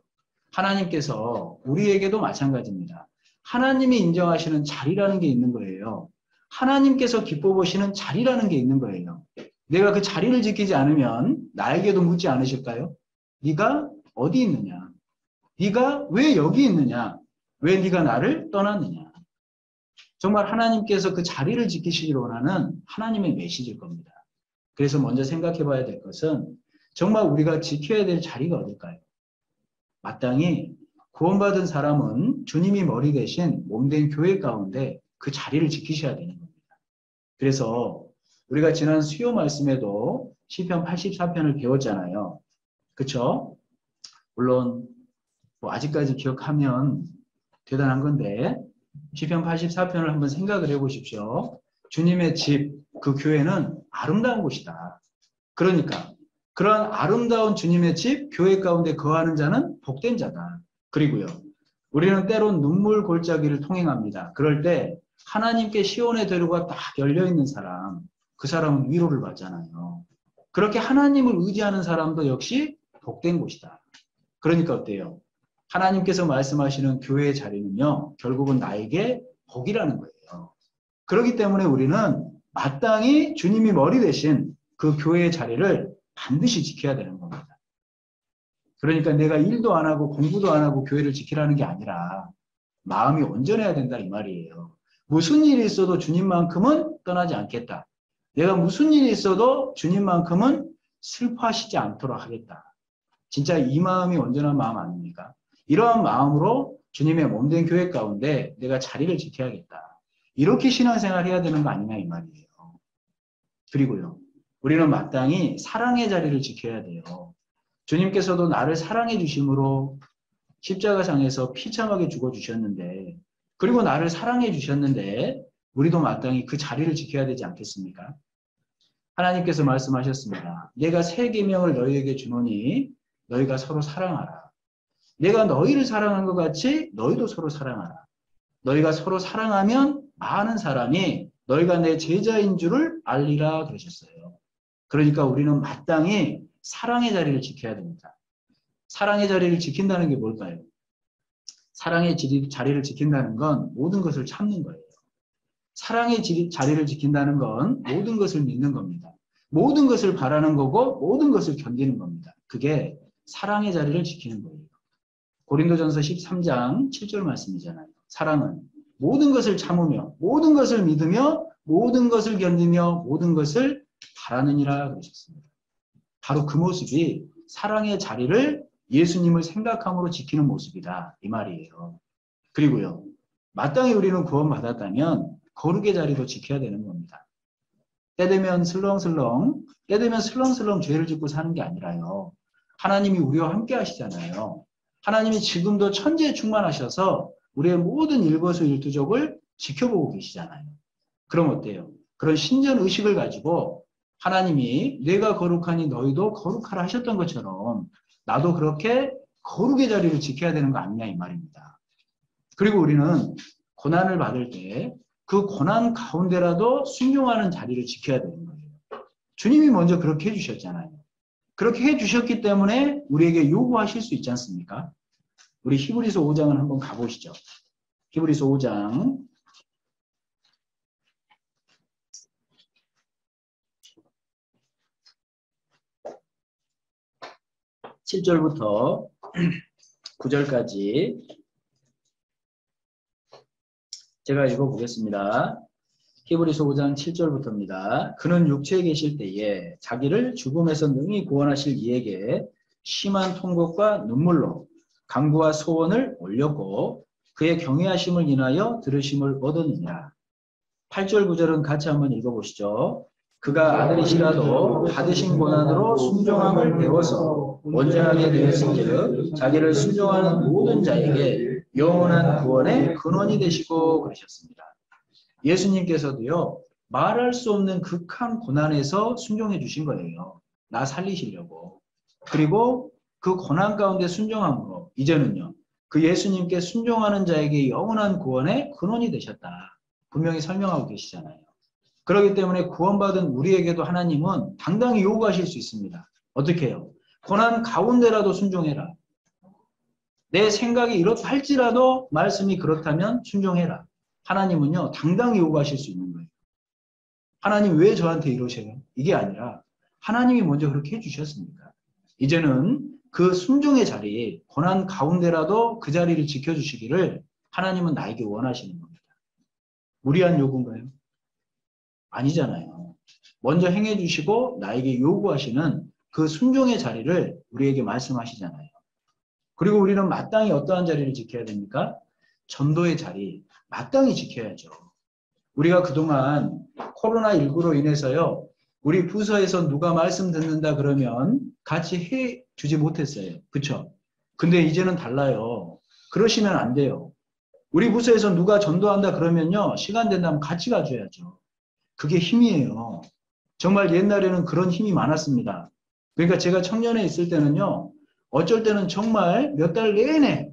하나님께서 우리에게도 마찬가지입니다. 하나님이 인정하시는 자리라는 게 있는 거예요. 하나님께서 기뻐 보시는 자리라는 게 있는 거예요. 내가 그 자리를 지키지 않으면 나에게도 묻지 않으실까요? 네가 어디 있느냐? 네가 왜 여기 있느냐? 왜 네가 나를 떠났느냐? 정말 하나님께서 그 자리를 지키시기를 원하는 하나님의 메시지일 겁니다. 그래서 먼저 생각해 봐야 될 것은 정말 우리가 지켜야 될 자리가 어딜까요? 마땅히 구원받은 사람은 주님이 머리 대신 몸된 교회 가운데 그 자리를 지키셔야 되는 겁니다. 그래서 우리가 지난 수요 말씀에도 시편 84편을 배웠잖아요. 그렇죠? 물론 뭐 아직까지 기억하면 대단한 건데 시편 84편을 한번 생각을 해보십시오. 주님의 집, 그 교회는 아름다운 곳이다. 그러니까 그런 아름다운 주님의 집, 교회 가운데 거하는 자는 복된 자다. 그리고요. 우리는 때론 눈물 골짜기를 통행합니다. 그럴 때 하나님께 시온의 대로가 딱 열려있는 사람, 그 사람은 위로를 받잖아요. 그렇게 하나님을 의지하는 사람도 역시 복된 곳이다. 그러니까 어때요? 하나님께서 말씀하시는 교회의 자리는요, 결국은 나에게 복이라는 거예요. 그렇기 때문에 우리는 마땅히 주님이 머리 대신 그 교회의 자리를 반드시 지켜야 되는 겁니다. 그러니까 내가 일도 안 하고 공부도 안 하고 교회를 지키라는 게 아니라 마음이 온전해야 된다 이 말이에요. 무슨 일이 있어도 주님만큼은 떠나지 않겠다. 내가 무슨 일이 있어도 주님만큼은 슬퍼하시지 않도록 하겠다. 진짜 이 마음이 온전한 마음 아닙니까? 이러한 마음으로 주님의 몸된 교회 가운데 내가 자리를 지켜야겠다. 이렇게 신앙생활 해야 되는 거 아니냐 이 말이에요. 그리고요. 우리는 마땅히 사랑의 자리를 지켜야 돼요. 주님께서도 나를 사랑해 주심으로 십자가상에서 피참하게 죽어주셨는데 그리고 나를 사랑해 주셨는데 우리도 마땅히 그 자리를 지켜야 되지 않겠습니까? 하나님께서 말씀하셨습니다. 내가 새 계명을 너희에게 주노니 너희가 서로 사랑하라. 내가 너희를 사랑한 것 같이 너희도 서로 사랑하라. 너희가 서로 사랑하면 많은 사람이 너희가 내 제자인 줄을 알리라 그러셨어요. 그러니까 우리는 마땅히 사랑의 자리를 지켜야 됩니다. 사랑의 자리를 지킨다는 게 뭘까요? 사랑의 자리를 지킨다는 건 모든 것을 참는 거예요. 사랑의 자리를 지킨다는 건 모든 것을 믿는 겁니다. 모든 것을 바라는 거고 모든 것을 견디는 겁니다. 그게 사랑의 자리를 지키는 거예요. 고린도전서 13장 7절 말씀이잖아요. 사랑은 모든 것을 참으며 모든 것을 믿으며 모든 것을 견디며 모든 것을 바라느니라 그러셨습니다. 바로 그 모습이 사랑의 자리를 예수님을 생각함으로 지키는 모습이다. 이 말이에요. 그리고요. 마땅히 우리는 구원받았다면 거룩의 자리도 지켜야 되는 겁니다. 때 되면 슬렁슬렁 죄를 짓고 사는 게 아니라요. 하나님이 우리와 함께 하시잖아요. 하나님이 지금도 천지에 충만하셔서 우리의 모든 일거수일투족을 지켜보고 계시잖아요. 그럼 어때요? 그런 신전 의식을 가지고 하나님이 내가 거룩하니 너희도 거룩하라 하셨던 것처럼 나도 그렇게 거룩의 자리를 지켜야 되는 거 아니냐 이 말입니다. 그리고 우리는 고난을 받을 때 그 고난 가운데라도 순종하는 자리를 지켜야 되는 거예요. 주님이 먼저 그렇게 해주셨잖아요. 그렇게 해주셨기 때문에 우리에게 요구하실 수 있지 않습니까? 우리 히브리서 5장을 한번 가보시죠. 히브리서 5장 7절부터 9절까지 제가 읽어보겠습니다. 히브리서 5장 7절부터입니다. 그는 육체에 계실 때에 자기를 죽음에서 능히 구원하실 이에게 심한 통곡과 눈물로 간구와 소원을 올렸고 그의 경외하심을 인하여 들으심을 얻었느니라. 8절 9절은 같이 한번 읽어보시죠. 그가 아들이시라도 받으신 고난으로 순종함을 배워서 온전하게 되었은즉 자기를 순종하는 모든 자에게 영원한 구원의 근원이 되시고 그러셨습니다. 예수님께서도요. 말할 수 없는 극한 고난에서 순종해 주신 거예요. 나 살리시려고. 그리고 그 고난 가운데 순종함으로 이제는요. 그 예수님께 순종하는 자에게 영원한 구원의 근원이 되셨다. 분명히 설명하고 계시잖아요. 그렇기 때문에 구원받은 우리에게도 하나님은 당당히 요구하실 수 있습니다. 어떻게 해요? 고난 가운데라도 순종해라. 내 생각이 이렇다 할지라도 말씀이 그렇다면 순종해라. 하나님은요. 당당히 요구하실 수 있는 거예요. 하나님 왜 저한테 이러셔요? 이게 아니라 하나님이 먼저 그렇게 해주셨습니다. 이제는 그 순종의 자리, 고난 가운데라도 그 자리를 지켜주시기를 하나님은 나에게 원하시는 겁니다. 무리한 요구인가요? 아니잖아요. 먼저 행해주시고 나에게 요구하시는 그 순종의 자리를 우리에게 말씀하시잖아요. 그리고 우리는 마땅히 어떠한 자리를 지켜야 됩니까? 전도의 자리, 마땅히 지켜야죠. 우리가 그동안 코로나19로 인해서요. 우리 부서에서 누가 말씀 듣는다 그러면 같이 해 주지 못했어요. 그렇죠? 근데 이제는 달라요. 그러시면 안 돼요. 우리 부서에서 누가 전도한다 그러면요. 시간 된다면 같이 가줘야죠. 그게 힘이에요. 정말 옛날에는 그런 힘이 많았습니다. 그러니까 제가 청년에 있을 때는요. 어쩔 때는 정말 몇 달 내내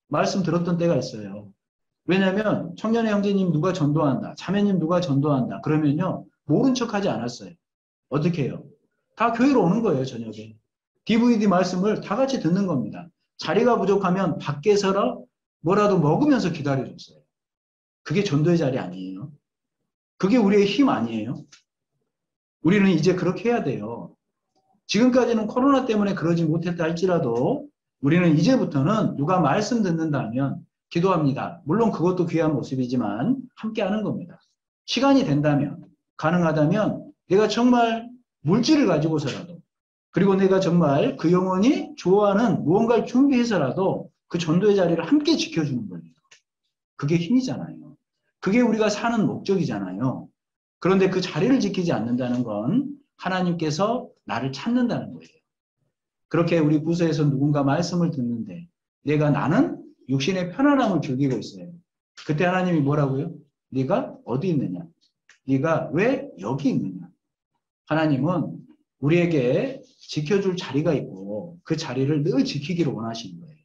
말씀 들었던 때가 있어요. 왜냐하면 청년의 형제님 누가 전도한다. 자매님 누가 전도한다. 그러면요. 모른 척하지 않았어요. 어떻게 해요? 다 교회로 오는 거예요. 저녁에. DVD 말씀을 다 같이 듣는 겁니다. 자리가 부족하면 밖에서 뭐라도 먹으면서 기다려줬어요. 그게 전도의 자리 아니에요. 그게 우리의 힘 아니에요. 우리는 이제 그렇게 해야 돼요. 지금까지는 코로나 때문에 그러지 못했다 할지라도 우리는 이제부터는 누가 말씀 듣는다면 기도합니다. 물론 그것도 귀한 모습이지만 함께 하는 겁니다. 시간이 된다면, 가능하다면 내가 정말 물질을 가지고서라도 그리고 내가 정말 그 영혼이 좋아하는 무언가를 준비해서라도 그 전도의 자리를 함께 지켜주는 거예요. 그게 힘이잖아요. 그게 우리가 사는 목적이잖아요. 그런데 그 자리를 지키지 않는다는 건 하나님께서 나를 찾는다는 거예요. 그렇게 우리 부서에서 누군가 말씀을 듣는데 나는 육신의 편안함을 즐기고 있어요. 그때 하나님이 뭐라고요? 네가 어디 있느냐? 네가 왜 여기 있느냐? 하나님은 우리에게 지켜줄 자리가 있고 그 자리를 늘 지키기를 원하시는 거예요.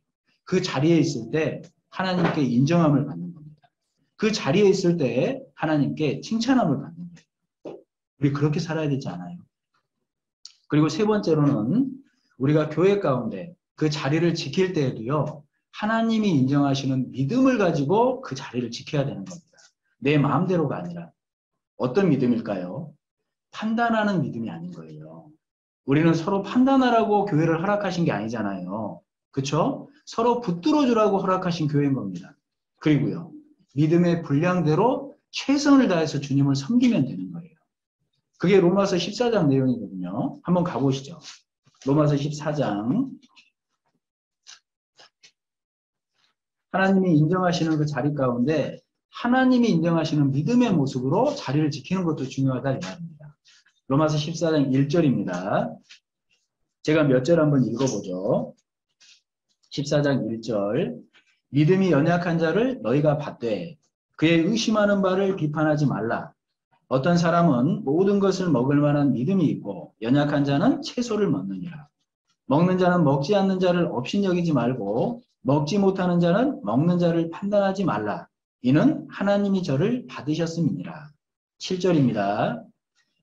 그 자리에 있을 때 하나님께 인정함을 받는 겁니다. 그 자리에 있을 때 하나님께 칭찬함을 받는 거예요. 우리 그렇게 살아야 되지 않아요? 그리고 세 번째로는 우리가 교회 가운데 그 자리를 지킬 때에도요. 하나님이 인정하시는 믿음을 가지고 그 자리를 지켜야 되는 겁니다. 내 마음대로가 아니라 어떤 믿음일까요? 판단하는 믿음이 아닌 거예요. 우리는 서로 판단하라고 교회를 허락하신 게 아니잖아요. 그렇죠? 서로 붙들어 주라고 허락하신 교회인 겁니다. 그리고요. 믿음의 분량대로 최선을 다해서 주님을 섬기면 되는 거예요. 그게 로마서 14장 내용이거든요. 한번 가보시죠. 로마서 14장 하나님이 인정하시는 그 자리 가운데 하나님이 인정하시는 믿음의 모습으로 자리를 지키는 것도 중요하다 이 말입니다. 로마서 14장 1절입니다. 제가 몇 절 한번 읽어보죠. 14장 1절 믿음이 연약한 자를 너희가 받되 그의 의심하는 바를 비판하지 말라. 어떤 사람은 모든 것을 먹을 만한 믿음이 있고 연약한 자는 채소를 먹느니라. 먹는 자는 먹지 않는 자를 업신여기지 말고 먹지 못하는 자는 먹는 자를 판단하지 말라. 이는 하나님이 저를 받으셨음이니라. 7절입니다.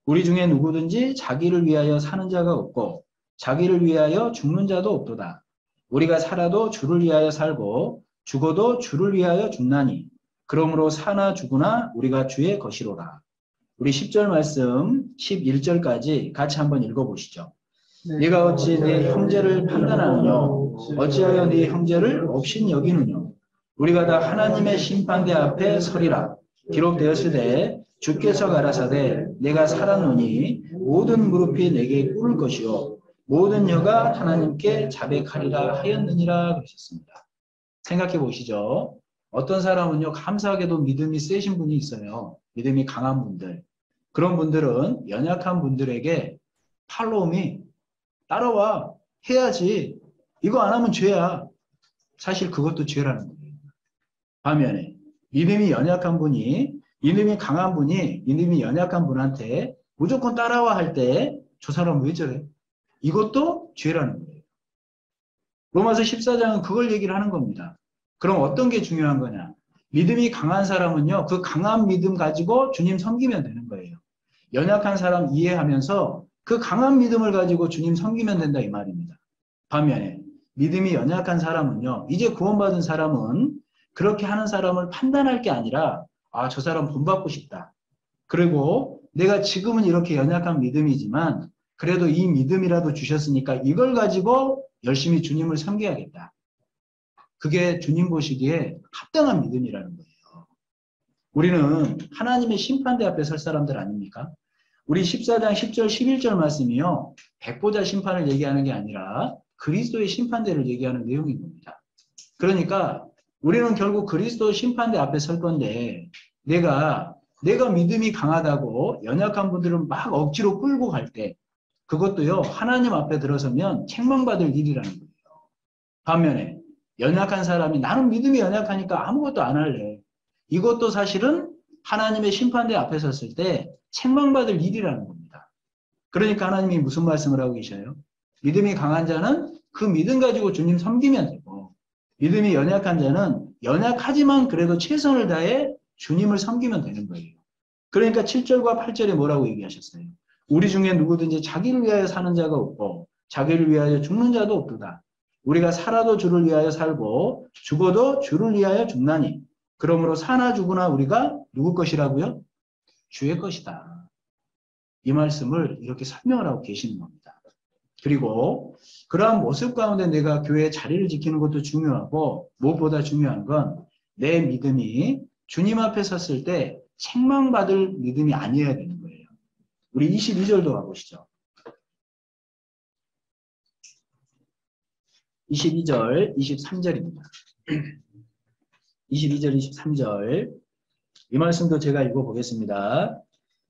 우리 중에 누구든지 자기를 위하여 사는 자가 없고 자기를 위하여 죽는 자도 없도다. 우리가 살아도 주를 위하여 살고 죽어도 주를 위하여 죽나니 그러므로 사나 죽으나 우리가 주의 것이로라. 우리 10절 말씀 11절까지 같이 한번 읽어보시죠. 네가 어찌 네 형제를 판단하느냐 어찌하여 네 형제를 업신여기느냐 우리가 다 하나님의 심판대 앞에 서리라. 기록되었으되 주께서 가라사대 내가 살았노니 모든 무릎이 내게 꿇을 것이요 모든 혀가 하나님께 자백하리라 하였느니라 그러셨습니다. 생각해 보시죠. 어떤 사람은요 감사하게도 믿음이 세신 분이 있어요. 믿음이 강한 분들. 그런 분들은 연약한 분들에게 팔로움이 따라와 해야지 이거 안 하면 죄야. 사실 그것도 죄라는 거예요. 반면에 믿음이 연약한 분이 믿음이 강한 분이 믿음이 연약한 분한테 무조건 따라와 할 때 저 사람 왜 저래? 이것도 죄라는 거예요. 로마서 14장은 그걸 얘기를 하는 겁니다. 그럼 어떤 게 중요한 거냐? 믿음이 강한 사람은요 그 강한 믿음 가지고 주님 섬기면 되는 거예요. 연약한 사람 이해하면서 그 강한 믿음을 가지고 주님 섬기면 된다 이 말입니다. 반면에 믿음이 연약한 사람은요. 이제 구원받은 사람은 그렇게 하는 사람을 판단할 게 아니라 아, 저 사람 본받고 싶다. 그리고 내가 지금은 이렇게 연약한 믿음이지만 그래도 이 믿음이라도 주셨으니까 이걸 가지고 열심히 주님을 섬겨야겠다. 그게 주님 보시기에 합당한 믿음이라는 거예요. 우리는 하나님의 심판대 앞에 설 사람들 아닙니까? 우리 14장 10절 11절 말씀이요. 백보자 심판을 얘기하는 게 아니라 그리스도의 심판대를 얘기하는 내용인 겁니다. 그러니까 우리는 결국 그리스도 심판대 앞에 설 건데 내가 믿음이 강하다고 연약한 분들은 막 억지로 끌고 갈 때 그것도요. 하나님 앞에 들어서면 책망받을 일이라는 거예요. 반면에 연약한 사람이 나는 믿음이 연약하니까 아무것도 안 할래. 이것도 사실은 하나님의 심판대 앞에 섰을 때 책망받을 일이라는 겁니다. 그러니까 하나님이 무슨 말씀을 하고 계셔요? 믿음이 강한 자는 그 믿음 가지고 주님 섬기면 되고 믿음이 연약한 자는 연약하지만 그래도 최선을 다해 주님을 섬기면 되는 거예요. 그러니까 7절과 8절에 뭐라고 얘기하셨어요? 우리 중에 누구든지 자기를 위하여 사는 자가 없고 자기를 위하여 죽는 자도 없도다. 우리가 살아도 주를 위하여 살고 죽어도 주를 위하여 죽나니 그러므로 사나 죽으나 우리가 누구 것이라고요? 주의 것이다. 이 말씀을 이렇게 설명을 하고 계시는 겁니다. 그리고 그러한 모습 가운데 내가 교회의 자리를 지키는 것도 중요하고 무엇보다 중요한 건 내 믿음이 주님 앞에 섰을 때 책망받을 믿음이 아니어야 되는 거예요. 우리 22절도 가보시죠. 22절, 23절입니다. 22절, 23절 이 말씀도 제가 읽어보겠습니다.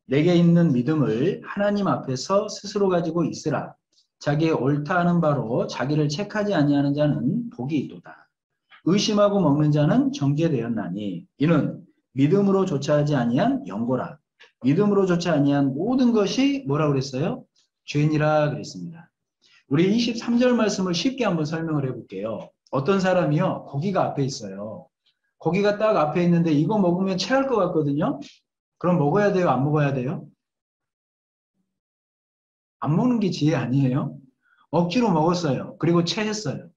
내게 있는 믿음을 하나님 앞에서 스스로 가지고 있으라. 자기의 옳다 하는 바로 자기를 책하지 아니하는 자는 복이 있도다. 의심하고 먹는 자는 정죄되었나니 이는 믿음으로 조차하지 아니한 영고라. 믿음으로 조차 아니한 모든 것이 뭐라고 그랬어요? 죄니라 그랬습니다. 우리 23절 말씀을 쉽게 한번 설명을 해볼게요. 어떤 사람이요. 고기가 앞에 있어요. 고기가 딱 앞에 있는데 이거 먹으면 체할 것 같거든요. 그럼 먹어야 돼요? 안 먹어야 돼요? 안 먹는 게 지혜 아니에요? 억지로 먹었어요. 그리고 체했어요.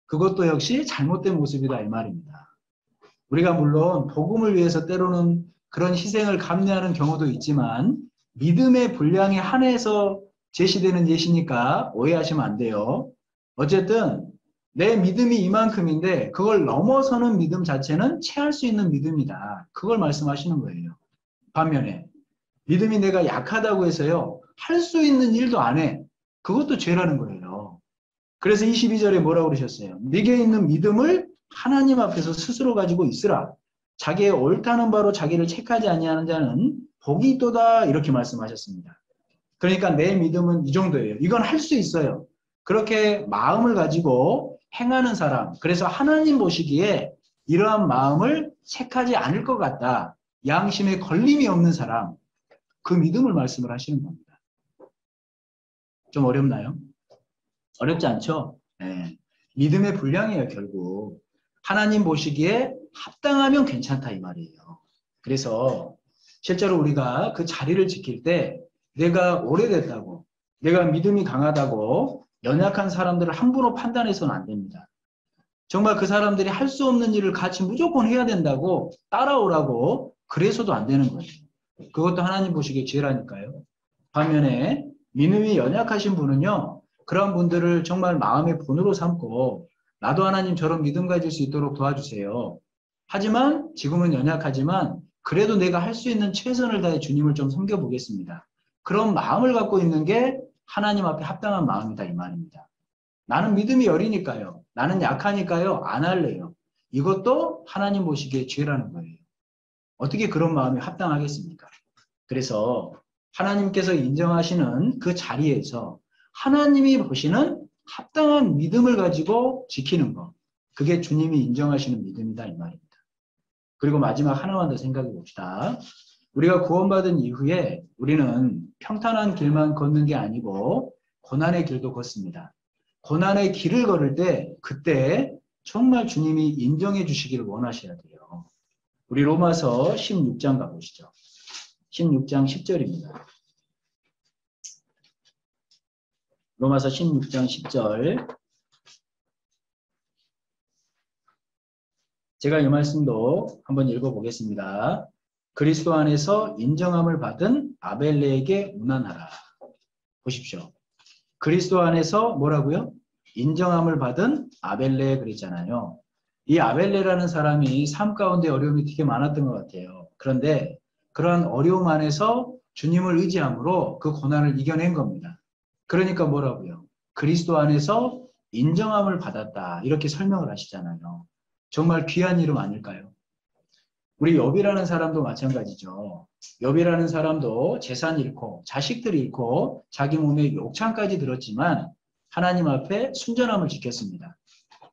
그것도 역시 잘못된 모습이다 이 말입니다. 우리가 물론 복음을 위해서 때로는 그런 희생을 감내하는 경우도 있지만 믿음의 분량에 한해서 제시되는 예시니까 오해하시면 안 돼요. 어쨌든 내 믿음이 이만큼인데 그걸 넘어서는 믿음 자체는 체할 수 있는 믿음이다. 그걸 말씀하시는 거예요. 반면에 믿음이 내가 약하다고 해서요. 할 수 있는 일도 안 해. 그것도 죄라는 거예요. 그래서 22절에 뭐라고 그러셨어요? 네게 있는 믿음을 하나님 앞에서 스스로 가지고 있으라. 자기의 옳다는 바로 자기를 책하지 아니하는 자는 복이 있도다 이렇게 말씀하셨습니다. 그러니까 내 믿음은 이 정도예요. 이건 할 수 있어요. 그렇게 마음을 가지고 행하는 사람, 그래서 하나님 보시기에 이러한 마음을 책하지 않을 것 같다. 양심에 걸림이 없는 사람, 그 믿음을 말씀을 하시는 겁니다. 좀 어렵나요? 어렵지 않죠? 네. 믿음의 분량이에요, 결국. 하나님 보시기에 합당하면 괜찮다 이 말이에요. 그래서 실제로 우리가 그 자리를 지킬 때 내가 오래됐다고, 내가 믿음이 강하다고 연약한 사람들을 함부로 판단해서는 안 됩니다. 정말 그 사람들이 할 수 없는 일을 같이 무조건 해야 된다고 따라오라고 그래서도 안 되는 거예요. 그것도 하나님 보시기에 죄라니까요. 반면에 믿음이 연약하신 분은요. 그런 분들을 정말 마음의 본으로 삼고 나도 하나님 저런 믿음 가질 수 있도록 도와주세요. 하지만 지금은 연약하지만 그래도 내가 할 수 있는 최선을 다해 주님을 좀 섬겨보겠습니다. 그런 마음을 갖고 있는 게 하나님 앞에 합당한 마음이다 이 말입니다. 나는 믿음이 어리니까요. 나는 약하니까요. 안 할래요. 이것도 하나님 보시기에 죄라는 거예요. 어떻게 그런 마음이 합당하겠습니까? 그래서 하나님께서 인정하시는 그 자리에서 하나님이 보시는 합당한 믿음을 가지고 지키는 것. 그게 주님이 인정하시는 믿음이다 이 말입니다. 그리고 마지막 하나만 더 생각해 봅시다. 우리가 구원받은 이후에 우리는 평탄한 길만 걷는 게 아니고 고난의 길도 걷습니다. 고난의 길을 걸을 때 그때 정말 주님이 인정해 주시기를 원하셔야 돼요. 우리 로마서 16장 가보시죠. 16장 10절입니다. 로마서 16장 10절. 제가 이 말씀도 한번 읽어보겠습니다. 그리스도 안에서 인정함을 받은 아벨레에게 문안하라. 보십시오. 그리스도 안에서 뭐라고요? 인정함을 받은 아벨레 그랬잖아요. 이 아벨레라는 사람이 삶 가운데 어려움이 되게 많았던 것 같아요. 그런데 그러한 어려움 안에서 주님을 의지함으로 그 고난을 이겨낸 겁니다. 그러니까 뭐라고요? 그리스도 안에서 인정함을 받았다. 이렇게 설명을 하시잖아요. 정말 귀한 이름 아닐까요? 우리 욥이라는 사람도 마찬가지죠. 욥이라는 사람도 재산 잃고 자식들 잃고 자기 몸에 욕창까지 들었지만 하나님 앞에 순전함을 지켰습니다.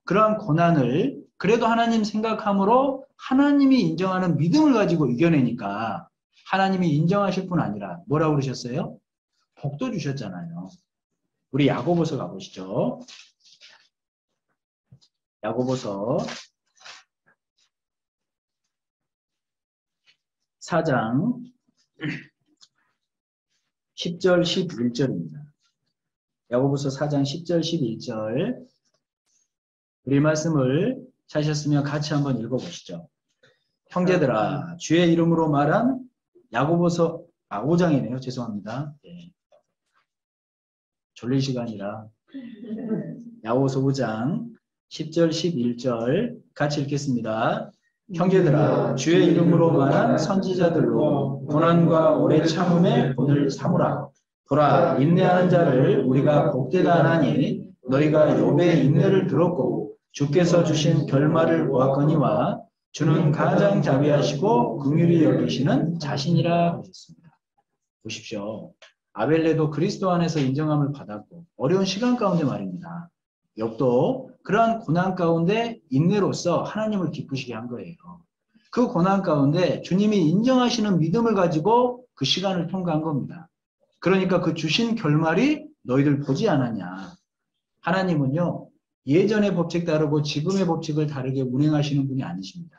그러한 고난을 그래도 하나님 생각함으로 하나님이 인정하는 믿음을 가지고 이겨내니까 하나님이 인정하실 뿐 아니라 뭐라고 그러셨어요? 복도 주셨잖아요. 우리 야고보서 가보시죠. 야고보서 4장 10절 11절입니다. 야고보서 4장 10절 11절 우리 말씀을 찾으셨으면 같이 한번 읽어보시죠. 형제들아 주의 이름으로 말한 야고보서 5장이네요. 죄송합니다. 네. 졸릴 시간이라 야고보서 5장 10절 11절 같이 읽겠습니다. 형제들아 주의 이름으로 말한 선지자들로 고난과 오래 참음의 본을 삼으라. 보라 인내하는 자를 우리가 복되다 하나니 너희가 욥의 인내를 들었고 주께서 주신 결말을 보았거니와 주는 가장 자비하시고 긍휼히 여기시는 자신이라 하셨습니다. 보십시오. 아벨레도 그리스도 안에서 인정함을 받았고 어려운 시간 가운데 말입니다. 욥도 그러한 고난 가운데 인내로서 하나님을 기쁘시게 한 거예요. 그 고난 가운데 주님이 인정하시는 믿음을 가지고 그 시간을 통과한 겁니다. 그러니까 그 주신 결말이 너희들 보지 않았냐. 하나님은요. 예전의 법칙 다르고 지금의 법칙을 다르게 운행하시는 분이 아니십니다.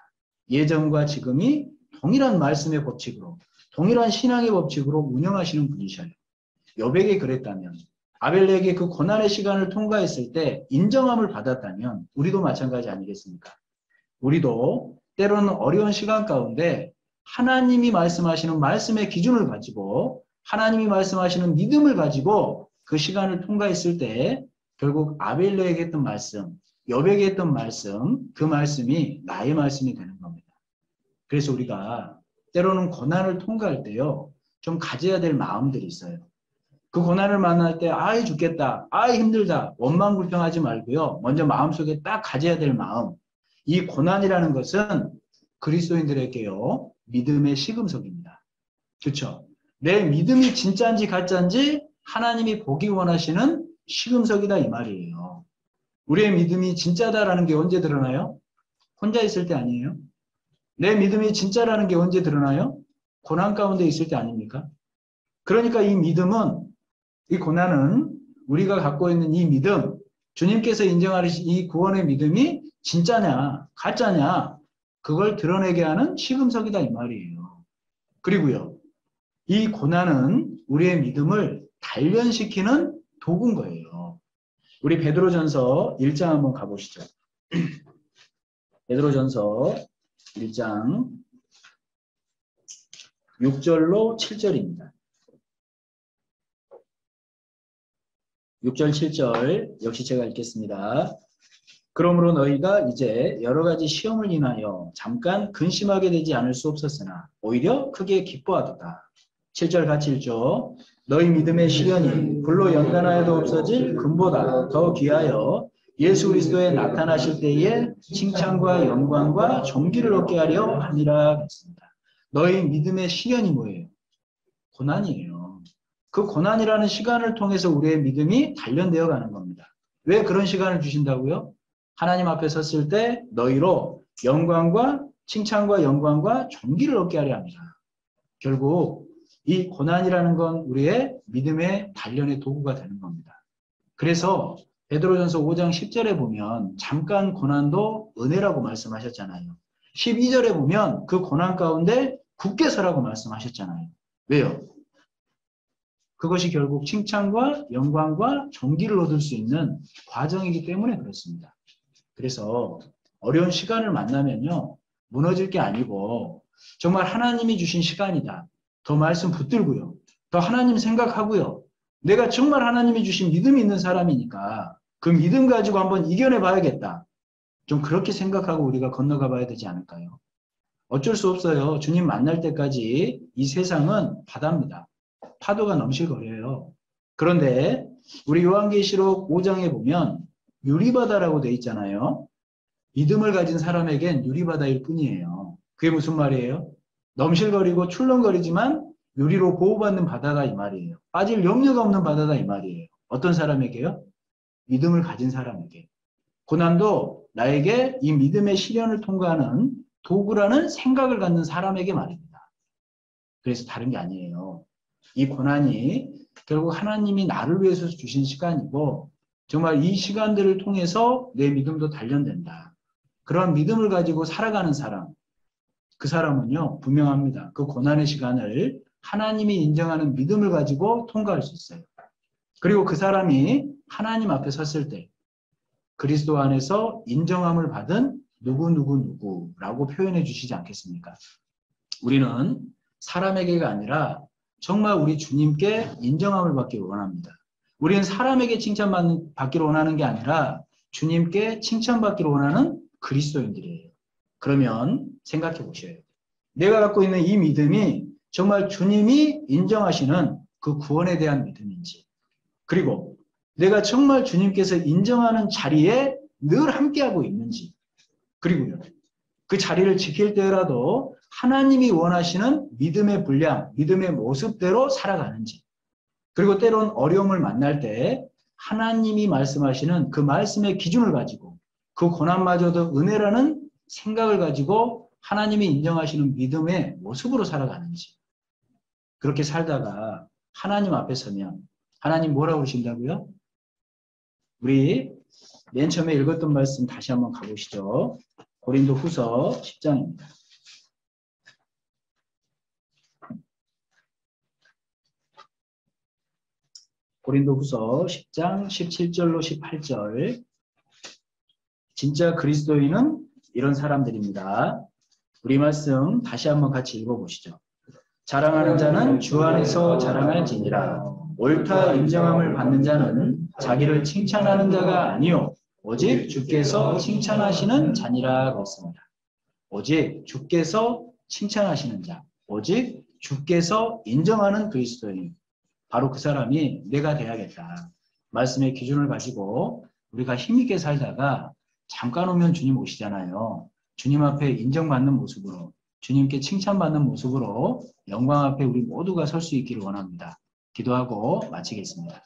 예전과 지금이 동일한 말씀의 법칙으로 동일한 신앙의 법칙으로 운영하시는 분이셔요. 욥에게 그랬다면 아벨레에게 그 고난의 시간을 통과했을 때 인정함을 받았다면 우리도 마찬가지 아니겠습니까? 우리도 때로는 어려운 시간 가운데 하나님이 말씀하시는 말씀의 기준을 가지고 하나님이 말씀하시는 믿음을 가지고 그 시간을 통과했을 때 결국 아벨레에게 했던 말씀, 욥에게 했던 말씀, 그 말씀이 나의 말씀이 되는 겁니다. 그래서 우리가 때로는 고난을 통과할 때요, 좀 가져야 될 마음들이 있어요. 그 고난을 만날 때 아이 죽겠다, 아이 힘들다, 원망불평하지 말고요. 먼저 마음속에 딱 가져야 될 마음. 이 고난이라는 것은 그리스도인들에게요, 믿음의 시금석입니다. 그렇죠? 내 믿음이 진짜인지 가짜인지 하나님이 보기 원하시는 시금석이다 이 말이에요. 우리의 믿음이 진짜다라는 게 언제 드러나요? 혼자 있을 때 아니에요? 내 믿음이 진짜라는 게 언제 드러나요? 고난 가운데 있을 때 아닙니까? 그러니까 이 믿음은, 이 고난은 우리가 갖고 있는 이 믿음, 주님께서 인정하신 이 구원의 믿음이 진짜냐, 가짜냐, 그걸 드러내게 하는 시금석이다 이 말이에요. 그리고요, 이 고난은 우리의 믿음을 단련시키는 도구인 거예요. 우리 베드로전서 1장 한번 가보시죠. 베드로전서 1장 6절로 7절입니다. 6절 7절 역시 제가 읽겠습니다. 그러므로 너희가 이제 여러 가지 시험을 인하여 잠깐 근심하게 되지 않을 수 없었으나 오히려 크게 기뻐하도다. 7절 같이 읽죠. 너희 믿음의 시련이 불로 연단하여도 없어질 금보다 더 귀하여 예수 그리스도에 나타나실 때에 칭찬과 영광과 존귀를 얻게 하려 함이라 했습니다. 너희 믿음의 시련이 뭐예요? 고난이에요. 그 고난이라는 시간을 통해서 우리의 믿음이 단련되어 가는 겁니다. 왜 그런 시간을 주신다고요? 하나님 앞에 섰을 때 너희로 영광과 칭찬과 영광과 존귀를 얻게 하려 합니다. 결국 이 고난이라는 건 우리의 믿음의 단련의 도구가 되는 겁니다. 그래서 베드로전서 5장 10절에 보면 잠깐 고난도 은혜라고 말씀하셨잖아요. 12절에 보면 그 고난 가운데 굳게 서라고 말씀하셨잖아요. 왜요? 그것이 결국 칭찬과 영광과 존귀를 얻을 수 있는 과정이기 때문에 그렇습니다. 그래서 어려운 시간을 만나면요, 무너질 게 아니고 정말 하나님이 주신 시간이다. 더 말씀 붙들고요. 더 하나님 생각하고요. 내가 정말 하나님이 주신 믿음이 있는 사람이니까 그 믿음 가지고 한번 이겨내 봐야겠다. 좀 그렇게 생각하고 우리가 건너가 봐야 되지 않을까요? 어쩔 수 없어요. 주님 만날 때까지 이 세상은 바다입니다. 파도가 넘실거려요. 그런데 우리 요한계시록 5장에 보면 유리바다라고 돼 있잖아요. 믿음을 가진 사람에겐 유리바다일 뿐이에요. 그게 무슨 말이에요? 넘실거리고 출렁거리지만 유리로 보호받는 바다다 이 말이에요. 빠질 염려가 없는 바다다 이 말이에요. 어떤 사람에게요? 믿음을 가진 사람에게. 고난도 나에게 이 믿음의 시련을 통과하는 도구라는 생각을 갖는 사람에게 말입니다. 그래서 다른 게 아니에요. 이 고난이 결국 하나님이 나를 위해서 주신 시간이고 정말 이 시간들을 통해서 내 믿음도 단련된다. 그런 믿음을 가지고 살아가는 사람, 그 사람은요 분명합니다. 그 고난의 시간을 하나님이 인정하는 믿음을 가지고 통과할 수 있어요. 그리고 그 사람이 하나님 앞에 섰을 때 그리스도 안에서 인정함을 받은 누구라고 표현해 주시지 않겠습니까? 우리는 사람에게가 아니라 정말 우리 주님께 인정함을 받기를 원합니다. 우리는 사람에게 칭찬받기를 원하는 게 아니라 주님께 칭찬받기를 원하는 그리스도인들이에요. 그러면 생각해 보셔요. 내가 갖고 있는 이 믿음이 정말 주님이 인정하시는 그 구원에 대한 믿음인지, 그리고 내가 정말 주님께서 인정하는 자리에 늘 함께하고 있는지, 그리고요, 그 자리를 지킬 때라도 하나님이 원하시는 믿음의 분량, 믿음의 모습대로 살아가는지, 그리고 때론 어려움을 만날 때 하나님이 말씀하시는 그 말씀의 기준을 가지고 그 고난마저도 은혜라는 생각을 가지고 하나님이 인정하시는 믿음의 모습으로 살아가는지, 그렇게 살다가 하나님 앞에 서면 하나님 뭐라고 그러신다고요? 우리 맨 처음에 읽었던 말씀 다시 한번 가보시죠. 고린도 후서 10장입니다. 고린도 후서 10장 17절로 18절. 진짜 그리스도인은 이런 사람들입니다. 우리 말씀 다시 한번 같이 읽어보시죠. 자랑하는 자는 주 안에서 자랑할지니라. 옳다 인정함을 받는 자는 자기를 칭찬하는 자가 아니요 오직 주께서 칭찬하시는 자니라 그랬습니다. 오직 주께서 칭찬하시는 자, 오직 주께서 인정하는 그리스도인, 바로 그 사람이 내가 돼야겠다. 말씀의 기준을 가지고 우리가 힘있게 살다가 잠깐 오면 주님 오시잖아요. 주님 앞에 인정받는 모습으로, 주님께 칭찬받는 모습으로 영광 앞에 우리 모두가 설 수 있기를 원합니다. 기도하고 마치겠습니다.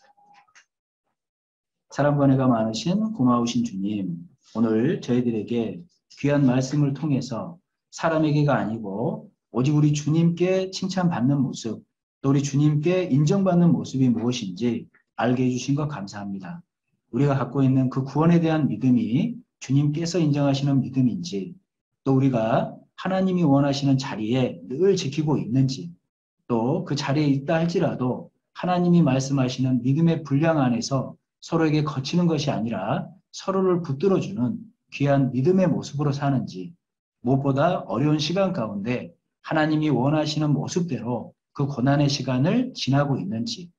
사랑과 은혜가 많으신 고마우신 주님, 오늘 저희들에게 귀한 말씀을 통해서 사람에게가 아니고 오직 우리 주님께 칭찬받는 모습, 또 우리 주님께 인정받는 모습이 무엇인지 알게 해주신 것 감사합니다. 우리가 갖고 있는 그 구원에 대한 믿음이 주님께서 인정하시는 믿음인지, 또 우리가 하나님이 원하시는 자리에 늘 지키고 있는지, 또 그 자리에 있다 할지라도 하나님이 말씀하시는 믿음의 분량 안에서 서로에게 거치는 것이 아니라 서로를 붙들어주는 귀한 믿음의 모습으로 사는지, 무엇보다 어려운 시간 가운데 하나님이 원하시는 모습대로 그 고난의 시간을 지나고 있는지,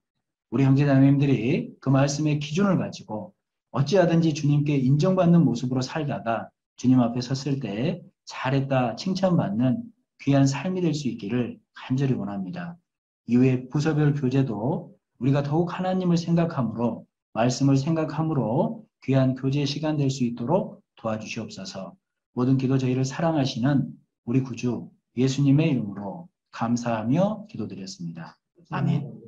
우리 형제자매님들이 그 말씀의 기준을 가지고 어찌하든지 주님께 인정받는 모습으로 살다가 주님 앞에 섰을 때 잘했다 칭찬받는 귀한 삶이 될 수 있기를 간절히 원합니다. 이후에 부서별 교제도 우리가 더욱 하나님을 생각함으로, 말씀을 생각함으로 귀한 교제 시간 될 수 있도록 도와주시옵소서. 모든 기도 저희를 사랑하시는 우리 구주 예수님의 이름으로 감사하며 기도드렸습니다. 아멘.